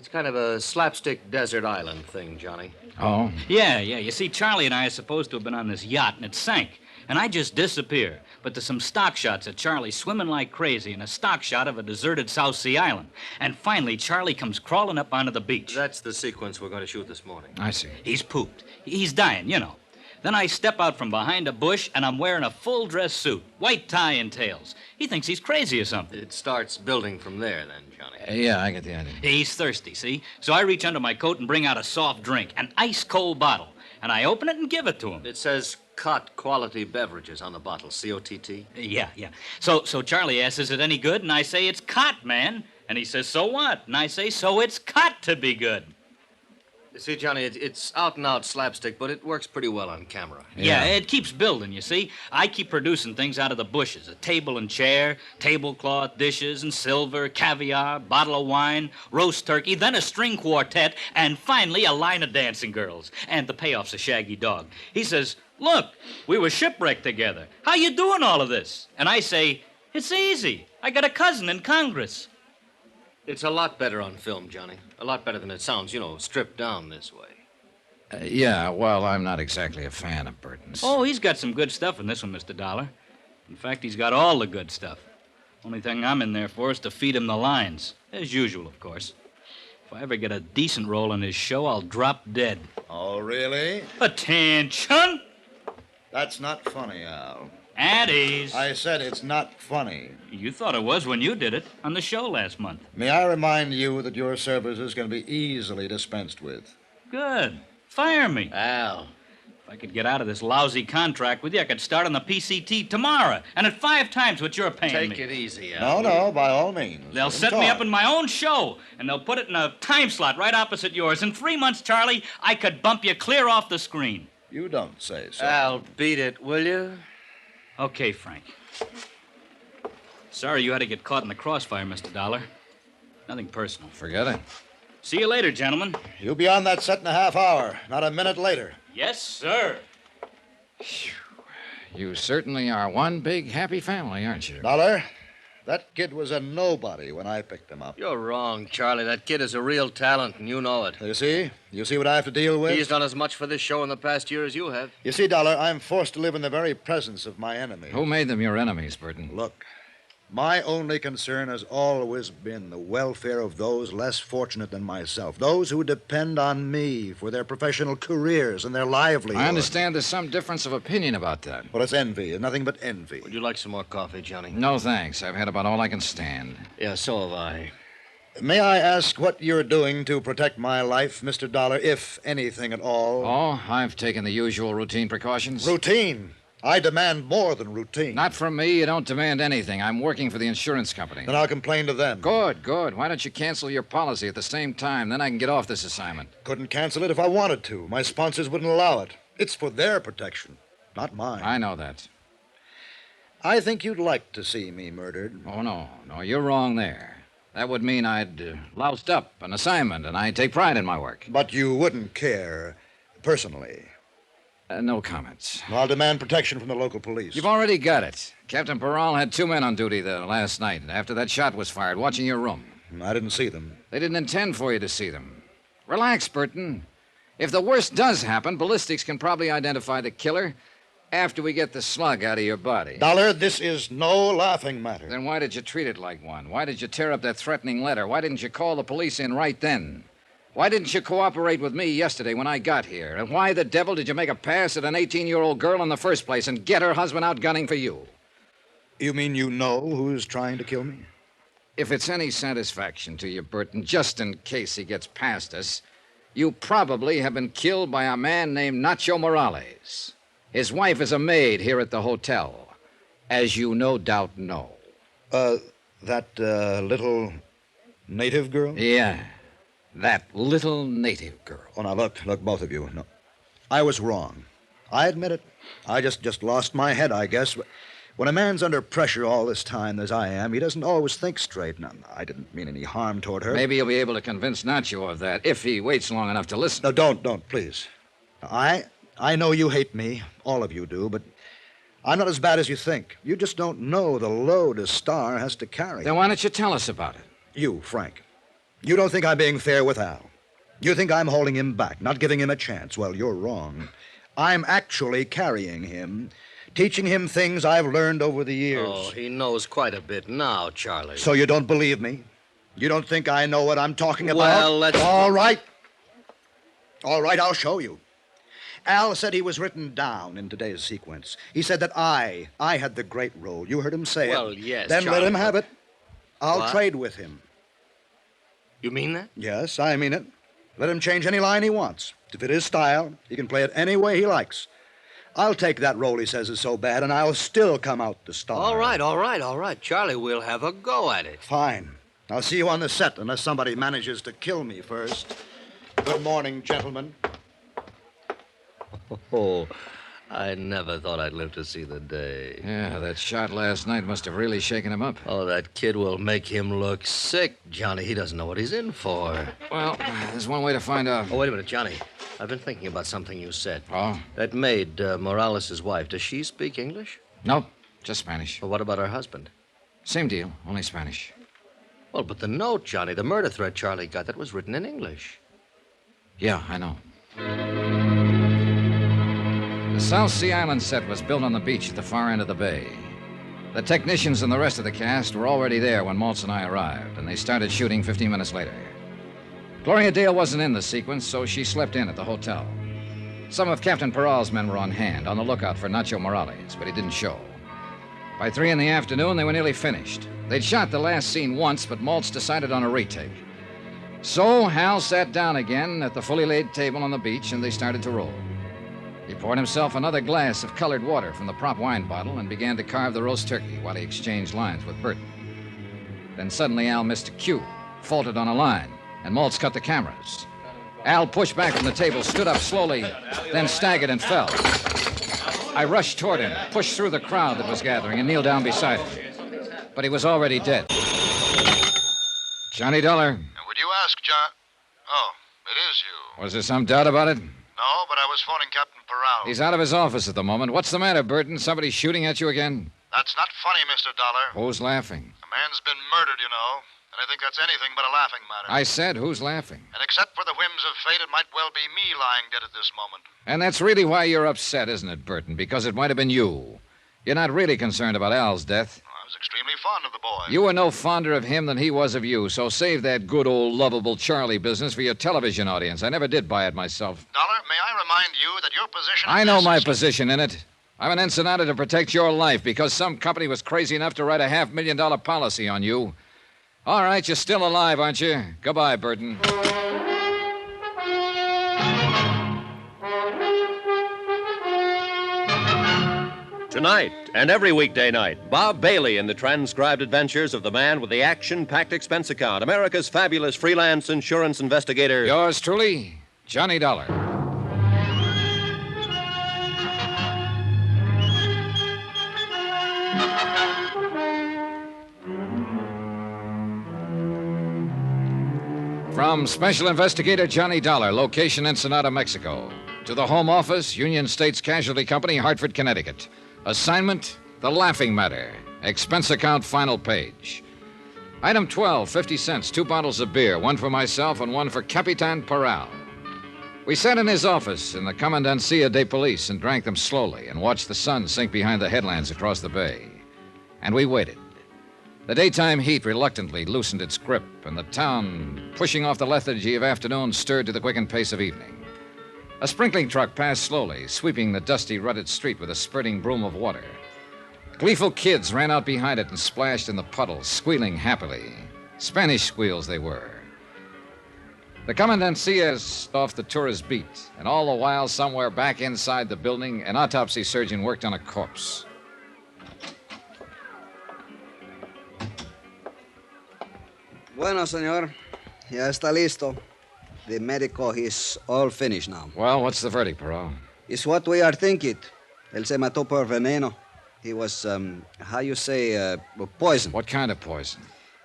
S3: kind of a slapstick desert island thing, Johnny.
S2: Oh?
S5: Yeah. You see, Charlie and I are supposed to have been on this yacht, and it sank. And I just disappear. But there's some stock shots of Charlie swimming like crazy and a stock shot of a deserted South Sea island. And finally, Charlie comes crawling up onto the beach.
S3: That's the sequence we're going to shoot this morning.
S2: I see.
S5: He's pooped. He's dying, you know. Then I step out from behind a bush, and I'm wearing a full-dress suit, white tie and tails. He thinks he's crazy or something.
S3: It starts building from there, then, Johnny.
S2: Yeah, I get the idea.
S5: He's thirsty, see? So I reach under my coat and bring out a soft drink, an ice-cold bottle. And I open it and give it to him.
S3: It says Cott Quality Beverages on the bottle, C-O-T-T.
S5: Yeah. So Charlie asks, is it any good? And I say, it's Cott, man. And he says, so what? And I say, so it's Cott to be good.
S3: You see, Johnny, it's out-and-out slapstick, but it works pretty well on camera.
S5: Yeah, it keeps building, you see. I keep producing things out of the bushes. A table and chair, tablecloth, dishes and silver, caviar, bottle of wine, roast turkey, then a string quartet, and finally a line of dancing girls. And the payoff's a shaggy dog. He says, look, we were shipwrecked together. How you doing all of this? And I say, it's easy. I got a cousin in Congress.
S3: It's a lot better on film, Johnny. A lot better than it sounds, stripped down this way.
S2: Yeah, well, I'm not exactly a fan of Burton's.
S5: Oh, he's got some good stuff in this one, Mr. Dollar. In fact, he's got all the good stuff. Only thing I'm in there for is to feed him the lines. As usual, of course. If I ever get a decent role in his show, I'll drop dead.
S7: Oh, really?
S5: Attention!
S7: That's not funny, Al.
S5: At ease.
S7: I said it's not funny.
S5: You thought it was when you did it on the show last month.
S7: May I remind you that your services can be easily dispensed with?
S5: Good. Fire me.
S3: Al.
S5: If I could get out of this lousy contract with you, I could start on the PCT tomorrow, and at 5 times what you're paying me.
S3: Take it easy, Al.
S7: No, by all means.
S5: They'll set me up in my own show, and they'll put it in a time slot right opposite yours. In 3 months, Charlie, I could bump you clear off the screen.
S7: You don't say so.
S3: Al, beat it, will you?
S5: Okay, Frank. Sorry you had to get caught in the crossfire, Mr. Dollar. Nothing personal.
S2: Forget it.
S5: See you later, gentlemen.
S7: You'll be on that set in a half hour, not a minute later.
S5: Yes, sir.
S2: You certainly are one big happy family, aren't you?
S7: Dollar, that kid was a nobody when I picked him up.
S3: You're wrong, Charlie. That kid is a real talent, and you know it.
S7: You see? You see what I have to deal with?
S3: He's done as much for this show in the past year as you have.
S7: You see, Dollar, I'm forced to live in the very presence of my enemy.
S2: Who made them your enemies, Burton?
S7: Look, my only concern has always been the welfare of those less fortunate than myself, those who depend on me for their professional careers and their livelihood.
S2: I understand there's some difference of opinion about that.
S7: Well, it's envy, and nothing but envy.
S3: Would you like some more coffee, Johnny?
S2: No, thanks. I've had about all I can stand.
S3: Yeah, so have I.
S7: May I ask what you're doing to protect my life, Mr. Dollar, if anything at all?
S2: Oh, I've taken the usual routine precautions.
S7: Routine? I demand more than routine.
S2: Not from me. You don't demand anything. I'm working for the insurance company.
S7: Then I'll complain to them.
S2: Good. Why don't you cancel your policy at the same time? Then I can get off this assignment.
S7: Couldn't cancel it if I wanted to. My sponsors wouldn't allow it. It's for their protection, not mine.
S2: I know that.
S7: I think you'd like to see me murdered.
S2: Oh, no, you're wrong there. That would mean I'd loused up an assignment, and I take pride in my work.
S7: But you wouldn't care personally.
S2: No comments.
S7: I'll demand protection from the local police.
S2: You've already got it. Captain Peral had 2 men on duty there last night after that shot was fired, watching your room.
S7: I didn't see them.
S2: They didn't intend for you to see them. Relax, Burton. If the worst does happen, ballistics can probably identify the killer after we get the slug out of your body.
S7: Dollar, this is no laughing matter.
S2: Then why did you treat it like one? Why did you tear up that threatening letter? Why didn't you call the police in right then? Why didn't you cooperate with me yesterday when I got here? And why the devil did you make a pass at an 18-year-old girl in the first place and get her husband out gunning for you?
S7: You mean you know who's trying to kill me?
S2: If it's any satisfaction to you, Burton, just in case he gets past us, You probably have been killed by a man named Nacho Morales. His wife is a maid here at the hotel, as you no doubt know.
S7: That little native girl?
S2: Yeah, that little native girl.
S7: Oh, now, look, both of you. No, I was wrong. I admit it. I just lost my head, I guess. When a man's under pressure all this time, as I am, he doesn't always think straight. Now, I didn't mean any harm toward her.
S2: Maybe you'll be able to convince Nacho of that, if he waits long enough to listen.
S7: No, don't, please. I know you hate me. All of you do, but I'm not as bad as you think. You just don't know the load a star has to carry.
S2: Then why don't you tell us about it?
S7: You, Frank. You don't think I'm being fair with Al. You think I'm holding him back, not giving him a chance. Well, you're wrong. I'm actually carrying him, teaching him things I've learned over the years.
S3: Oh, he knows quite a bit now, Charlie.
S7: So you don't believe me? You don't think I know what I'm talking about?
S3: Well, let's...
S7: All right, I'll show you. Al said he was written down in today's sequence. He said that I had the great role. You heard him say it.
S3: Well, yes,
S7: Then
S3: Charlie,
S7: let him have
S3: but-
S7: it. I'll
S3: What?
S7: trade with him.
S3: You mean that?
S7: Yes, I mean it. Let him change any line he wants. To fit his style, he can play it any way he likes. I'll take that role he says is so bad, and I'll still come out the star.
S3: All right. Charlie, we'll have a go at it.
S7: Fine. I'll see you on the set, unless somebody manages to kill me first. Good morning, gentlemen.
S3: Oh, I never thought I'd live to see the day.
S2: Yeah, that shot last night must have really shaken him up.
S3: Oh, that kid will make him look sick, Johnny. He doesn't know what he's in for.
S2: Well, there's one way to find out.
S3: Oh, wait a minute, Johnny. I've been thinking about something you said.
S2: Oh?
S3: That maid, Morales' wife, does she speak English?
S2: Nope, just Spanish.
S3: Well, what about her husband?
S2: Same deal, only Spanish.
S3: Well, but the note, Johnny, the murder threat Charlie got, that was written in English.
S2: Yeah, I know. The South Sea Island set was built on the beach at the far end of the bay. The technicians and the rest of the cast were already there when Maltz and I arrived, and they started shooting 15 minutes later. Gloria Dale wasn't in the sequence, so she slept in at the hotel. Some of Captain Peral's men were on hand, on the lookout for Nacho Morales, but he didn't show. By 3 in the afternoon, they were nearly finished. They'd shot the last scene once, but Maltz decided on a retake. So Hal sat down again at the fully laid table on the beach, and they started to roll. He poured himself another glass of colored water from the prop wine bottle and began to carve the roast turkey while he exchanged lines with Burton. Then suddenly Al missed a cue, faltered on a line, and Maltz cut the cameras. Al pushed back from the table, stood up slowly, then staggered and fell. I rushed toward him, pushed through the crowd that was gathering, and kneeled down beside him. But he was already dead. Johnny Dollar.
S6: Would you ask John... Oh, it is you.
S2: Was there some doubt about it?
S6: No, but I was phoning Captain Powell.
S2: He's out of his office at the moment. What's the matter, Burton? Somebody shooting at you again?
S6: That's not funny, Mr. Dollar.
S2: Who's laughing?
S6: A man's been murdered, you know. And I think that's anything but a laughing matter.
S2: I said, who's laughing?
S6: And except for the whims of fate, it might well be me lying dead at this moment.
S2: And that's really why you're upset, isn't it, Burton? Because it might have been you. You're not really concerned about Al's death.
S6: I was extremely fond of the boy.
S2: You were no fonder of him than he was of you, so save that good old lovable Charlie business for your television audience. I never did buy it myself.
S6: Dollar, may I remind you that your position...
S2: I know my position in it. I'm an Ensenada to protect your life because some company was crazy enough to write a $500,000 policy on you. All right, you're still alive, aren't you? Goodbye, Burton.
S1: Tonight and every weekday night, Bob Bailey in the transcribed adventures of the man with the action-packed expense account, America's fabulous freelance insurance investigator.
S2: Yours truly, Johnny Dollar. From Special Investigator Johnny Dollar, location Ensenada, Mexico, to the Home Office, Union States Casualty Company, Hartford, Connecticut. Assignment, The Laughing Matter. Expense account, final page. Item 12, 50 cents, 2 bottles of beer, 1 for myself and 1 for Capitan Powell. We sat in his office in the Comandancia de Police and drank them slowly and watched the sun sink behind the headlands across the bay. And we waited. The daytime heat reluctantly loosened its grip, and the town, pushing off the lethargy of afternoon, stirred to the quickened pace of evening. A sprinkling truck passed slowly, sweeping the dusty, rutted street with a spurting broom of water. Gleeful kids ran out behind it and splashed in the puddles, squealing happily. Spanish squeals they were. The Commandancia is off the tourist beat, and all the while, somewhere back inside the building, an autopsy surgeon worked on a corpse.
S8: Bueno, senor. Ya está listo. The medical is all finished now.
S2: Well, what's the verdict, Powell?
S8: It's what we are thinking. Él se mató por veneno. He was, how you say, poison.
S2: What kind of poison?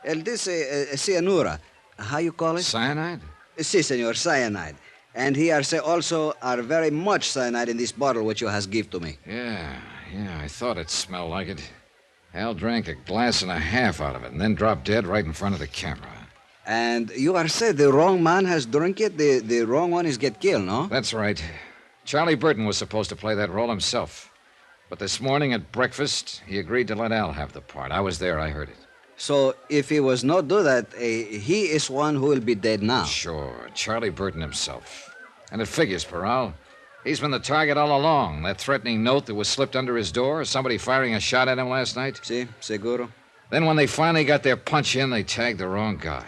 S8: Él dice cianura. How you call it?
S2: Cyanide?
S8: Si, senor, cyanide. And he also are very much cyanide in this bottle which you has give to me.
S2: Yeah, I thought it smelled like it. Al drank a glass and a half out of it and then dropped dead right in front of the camera.
S8: And you are said the wrong man has drunk it, the wrong one is get killed, no?
S2: That's right. Charlie Burton was supposed to play that role himself. But this morning at breakfast, he agreed to let Al have the part. I was there, I heard it.
S8: So if he was not do that, he is one who will be dead now.
S2: Sure, Charlie Burton himself. And it figures, Powell. He's been the target all along. That threatening note that was slipped under his door, somebody firing a shot at him last night.
S8: Si, seguro.
S2: Then when they finally got their punch in, they tagged the wrong guy.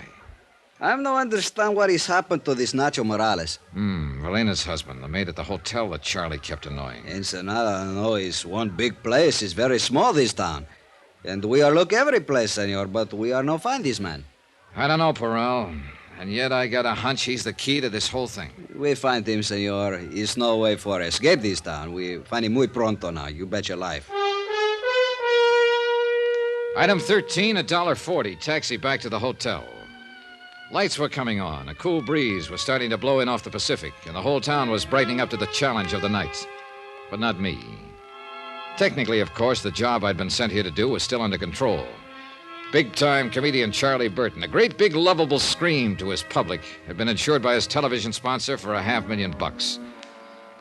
S8: I don't understand what has happened to this Nacho Morales.
S2: Velena's husband, the maid at the hotel that Charlie kept annoying.
S8: Ensenada, no, is one big place. It's very small, this town. And we are look every place, senor, but we are no find this man.
S2: I don't know, Powell. And yet I got a hunch he's the key to this whole thing.
S8: We find him, senor. There's no way for escape this town. We find him muy pronto now. You bet your life.
S2: Item 13, $1.40. Taxi back to the hotel. Lights were coming on. A cool breeze was starting to blow in off the Pacific, and the whole town was brightening up to the challenge of the night. But not me. Technically, of course, the job I'd been sent here to do was still under control. Big-time comedian Charlie Burton, a great big lovable scream to his public, had been insured by his television sponsor for $500,000.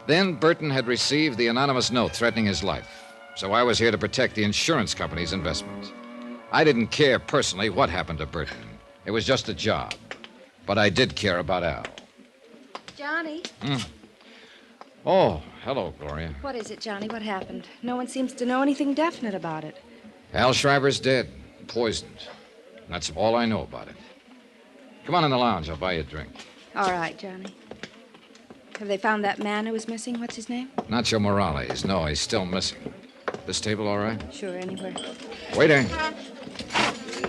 S2: Then Burton had received the anonymous note threatening his life, so I was here to protect the insurance company's investment. I didn't care personally what happened to Burton. It was just a job. But I did care about Al.
S4: Johnny?
S2: Oh, hello, Gloria.
S4: What is it, Johnny? What happened? No one seems to know anything definite about it.
S2: Al Schreiber's dead. Poisoned. That's all I know about it. Come on in the lounge. I'll buy you a drink.
S4: All right, Johnny. Have they found that man who was missing? What's his name?
S2: Nacho Morales. No, he's still missing. This table all right?
S4: Sure, anywhere.
S2: Waiter.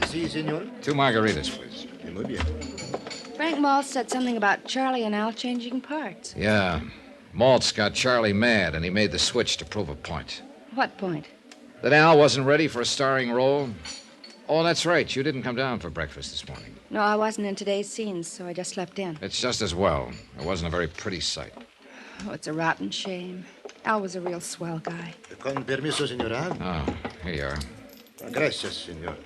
S7: Si, senor.
S2: 2 margaritas, please.
S7: Muy bien.
S4: Frank Maltz said something about Charlie and Al changing parts.
S2: Yeah. Maltz got Charlie mad, and he made the switch to prove a point.
S4: What point?
S2: That Al wasn't ready for a starring role. Oh, that's right. You didn't come down for breakfast this morning.
S4: No, I wasn't in today's scenes, so I just slept in.
S2: It's just as well. It wasn't a very pretty sight.
S4: Oh, it's a rotten shame. Al was a real swell guy.
S7: Con permiso, señora.
S2: Oh, here you are.
S7: Gracias, senor.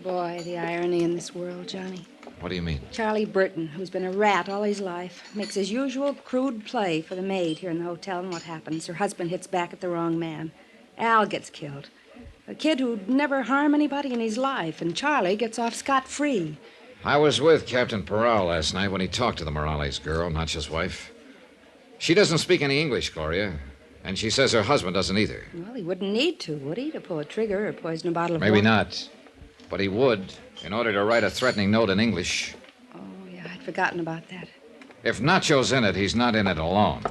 S4: Boy, the irony in this world, Johnny.
S2: What do you mean?
S4: Charlie Burton, who's been a rat all his life, makes his usual crude play for the maid here in the hotel, and what happens? Her husband hits back at the wrong man. Al gets killed. A kid who'd never harm anybody in his life, and Charlie gets off scot-free.
S2: I was with Captain Powell last night when he talked to the Morales girl, Nacho's wife. She doesn't speak any English, Gloria, and she says her husband doesn't either.
S4: Well, he wouldn't need to, would he, to pull a trigger or poison a bottle of
S2: Maybe
S4: water?
S2: not. But he would, in order to write a threatening note in English.
S4: Oh, yeah, I'd forgotten about that.
S2: If Nacho's in it, he's not in it alone.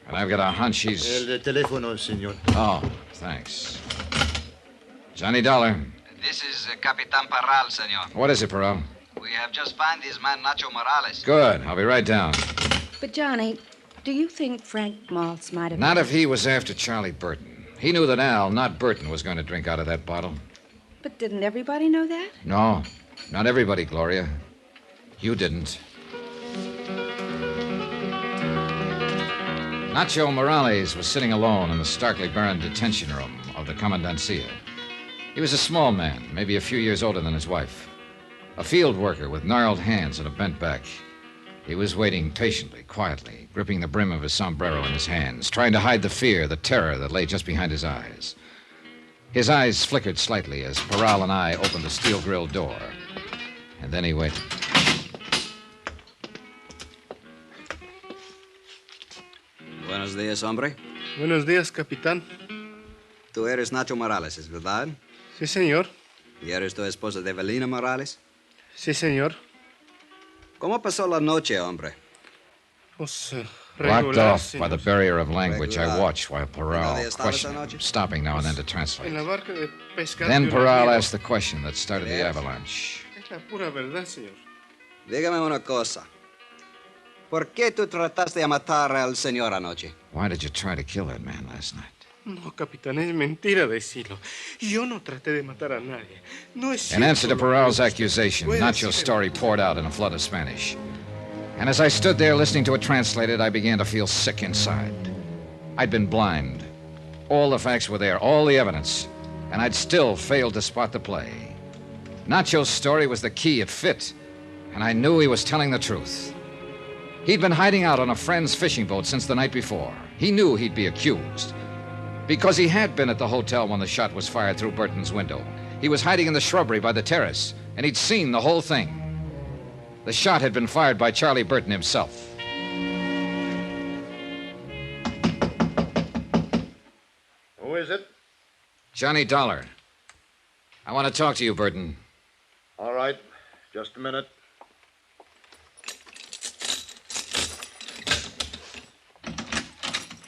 S2: And I've got a hunch he's...
S7: El teléfono, senor.
S2: Oh, thanks. Johnny Dollar.
S8: This is Capitan Parral, senor.
S2: What is it, Powell?
S8: We have just found this man, Nacho Morales.
S2: Good. I'll be right down.
S4: But, Johnny, do you think Frank Maltz might have...
S2: Not if he was after Charlie Burton. He knew that Al, not Burton, was going to drink out of that bottle.
S4: But didn't everybody know that?
S2: No, not everybody, Gloria. You didn't. Nacho Morales was sitting alone in the starkly barren detention room of the Commandancia. He was a small man, maybe a few years older than his wife. A field worker with gnarled hands and a bent back. He was waiting patiently, quietly, gripping the brim of his sombrero in his hands, trying to hide the fear, the terror that lay just behind his eyes. His eyes flickered slightly as Powell and I opened the steel-grilled door. And then he waited.
S8: Buenos días, hombre.
S10: Buenos días, capitán.
S8: Tú eres Nacho Morales, ¿es verdad?
S10: Sí, señor.
S8: ¿Y eres tu esposa de Evelina Morales?
S10: Sí, señor.
S8: ¿Cómo pasó la noche, hombre?
S10: Pues,
S2: Blocked
S10: regular,
S2: off by the
S10: señor.
S2: barrier of language, I
S8: Regular.
S2: watched while Powell
S8: ¿Dónde estabas
S2: questioned him,
S8: anoche?
S2: stopping now and then to
S10: En
S2: translate.
S10: la barca de pescar.
S2: Then
S10: de un
S2: Powell
S10: amigo.
S2: asked the question that started the avalanche.
S10: Es la pura verdad, señor.
S8: Dígame una cosa. ¿Por qué tú trataste de matar al señor anoche?
S2: Why did you try to kill that man last night?
S10: No, capitán, es mentira decirlo. Yo no traté de matar a nadie. No es
S2: In
S10: cierto
S2: answer to
S10: lo que
S2: Powell's
S10: usted
S2: accusation,
S10: puede
S2: Nacho's
S10: decir.
S2: story poured out in a flood of Spanish. And as I stood there listening to it translated, I began to feel sick inside. I'd been blind. All the facts were there, all the evidence, and I'd still failed to spot the play. Nacho's story was the key. It fit, and I knew he was telling the truth. He'd been hiding out on a friend's fishing boat since the night before. He knew he'd be accused. Because he had been at the hotel when the shot was fired through Burton's window. He was hiding in the shrubbery by the terrace, and he'd seen the whole thing. The shot had been fired by Charlie Burton himself.
S7: Who is it?
S2: Johnny Dollar. I want to talk to you, Burton.
S7: All right. Just a minute.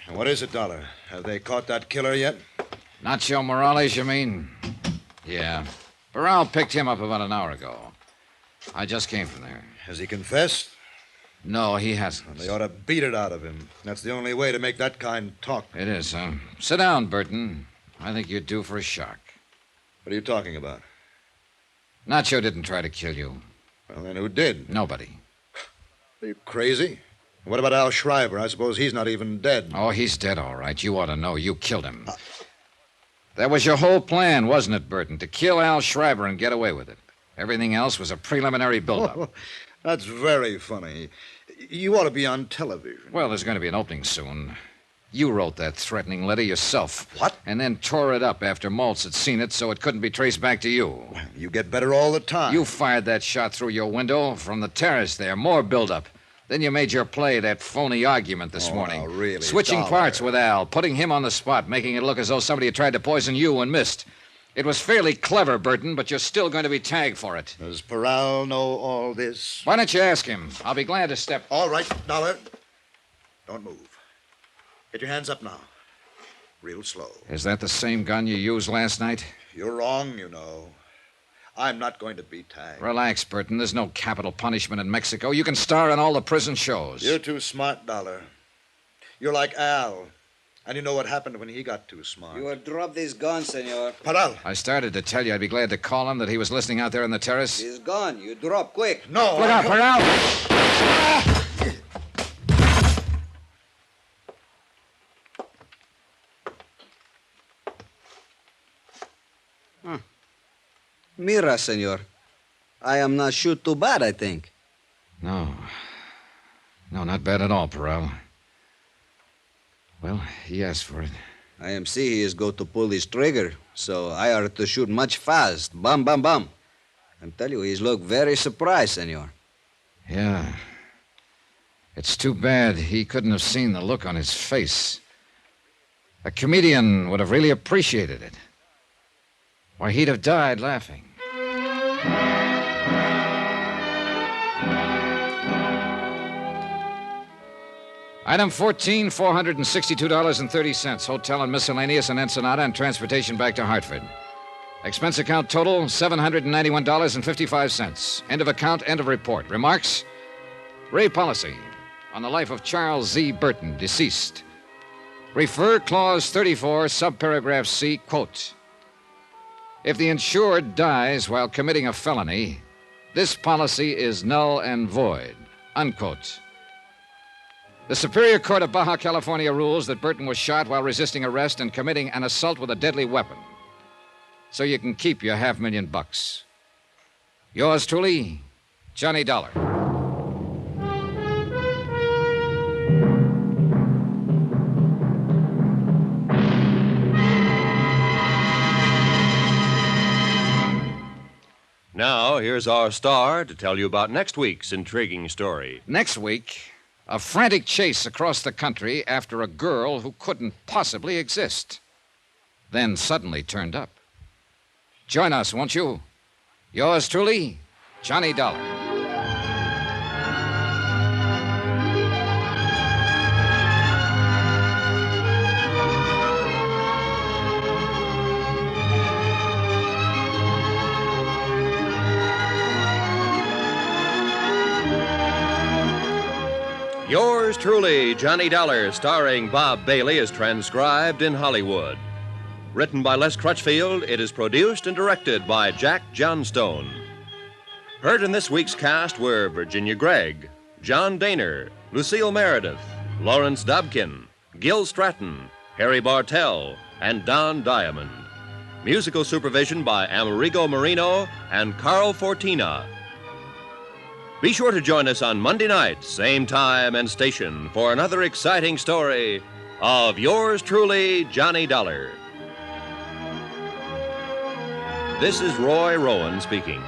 S7: What is it, Dollar? Have they caught that killer yet?
S2: Nacho Morales, you mean? Yeah. Burrell picked him up about an hour ago. I just came from there.
S7: Has he confessed?
S2: No, he hasn't.
S7: They ought to beat it out of him. That's the only way to make that kind talk.
S2: It is, huh? Sit down, Burton. I think you're due for a shock.
S7: What are you talking about?
S2: Nacho didn't try to kill you.
S7: Well, then who did?
S2: Nobody.
S7: Are you crazy? What about Al Schreiber? I suppose he's not even dead.
S2: Oh, he's dead, all right. You ought to know. You killed him. That was your whole plan, wasn't it, Burton? To kill Al Schreiber and get away with it. Everything else was a preliminary buildup.
S7: Oh, that's very funny. You ought to be on television.
S2: Well, there's going to be an opening soon. You wrote that threatening letter yourself.
S7: What?
S2: And then tore it up after Maltz had seen it so it couldn't be traced back to you.
S7: Well, you get better all the time.
S2: You fired that shot through your window from the terrace there. More buildup. Then you made your play, that phony argument this morning.
S7: Now, really,
S2: Switching
S7: Dollar.
S2: parts with Al, putting him on the spot, making it look as though somebody had tried to poison you and missed. It was fairly clever, Burton, but you're still going to be tagged for it.
S7: Does Peral know all this?
S2: Why don't you ask him? I'll be glad to step...
S7: All right, Dollar. Don't move. Get your hands up now. Real slow.
S2: Is that the same gun you used last night?
S7: You're wrong, you know. I'm not going to be tagged.
S2: Relax, Burton. There's no capital punishment in Mexico. You can star in all the prison shows.
S7: You're too smart, Dollar. You're like Al. And you know what happened when he got too smart.
S8: You will drop this gun, senor.
S7: Peral.
S2: I started to tell you I'd be glad to call him that he was listening out there on the terrace.
S8: This gun, you drop quick.
S7: No.
S2: Look out, Peral!
S8: Mira, senor. I am not shoot too bad, I think.
S2: No. No, not bad at all, Peral. Well, he asked for it.
S8: I am see he is go to pull his trigger, so I are to shoot much fast. Bam, bam, bam. I tell you, he's look very surprised, senor.
S2: Yeah. It's too bad he couldn't have seen the look on his face. A comedian would have really appreciated it. Why, he'd have died laughing. Item 14, $462.30. Hotel and miscellaneous in Ensenada and transportation back to Hartford. Expense account total, $791.55. End of account, end of report. Remarks? Ray policy on the life of Charles Z. Burton, deceased. Refer clause 34, subparagraph C, quote. If the insured dies while committing a felony, this policy is null and void, unquote. The Superior Court of Baja California rules that Burton was shot while resisting arrest and committing an assault with a deadly weapon. So you can keep your $500,000. Yours truly, Johnny Dollar.
S1: Now, here's our star to tell you about next week's intriguing story.
S2: Next week, a frantic chase across the country after a girl who couldn't possibly exist. Then suddenly turned up. Join us, won't you? Yours truly, Johnny Dollar.
S1: Yours truly, Johnny Dollar, starring Bob Bailey, is transcribed in Hollywood. Written by Les Crutchfield, it is produced and directed by Jack Johnstone. Heard in this week's cast were Virginia Gregg, John Daner, Lucille Meredith, Lawrence Dobkin, Gil Stratton, Harry Bartell, and Don Diamond. Musical supervision by Amerigo Marino and Carl Fortina. Be sure to join us on Monday night, same time and station, for another exciting story of yours truly, Johnny Dollar. This is Roy Rowan speaking.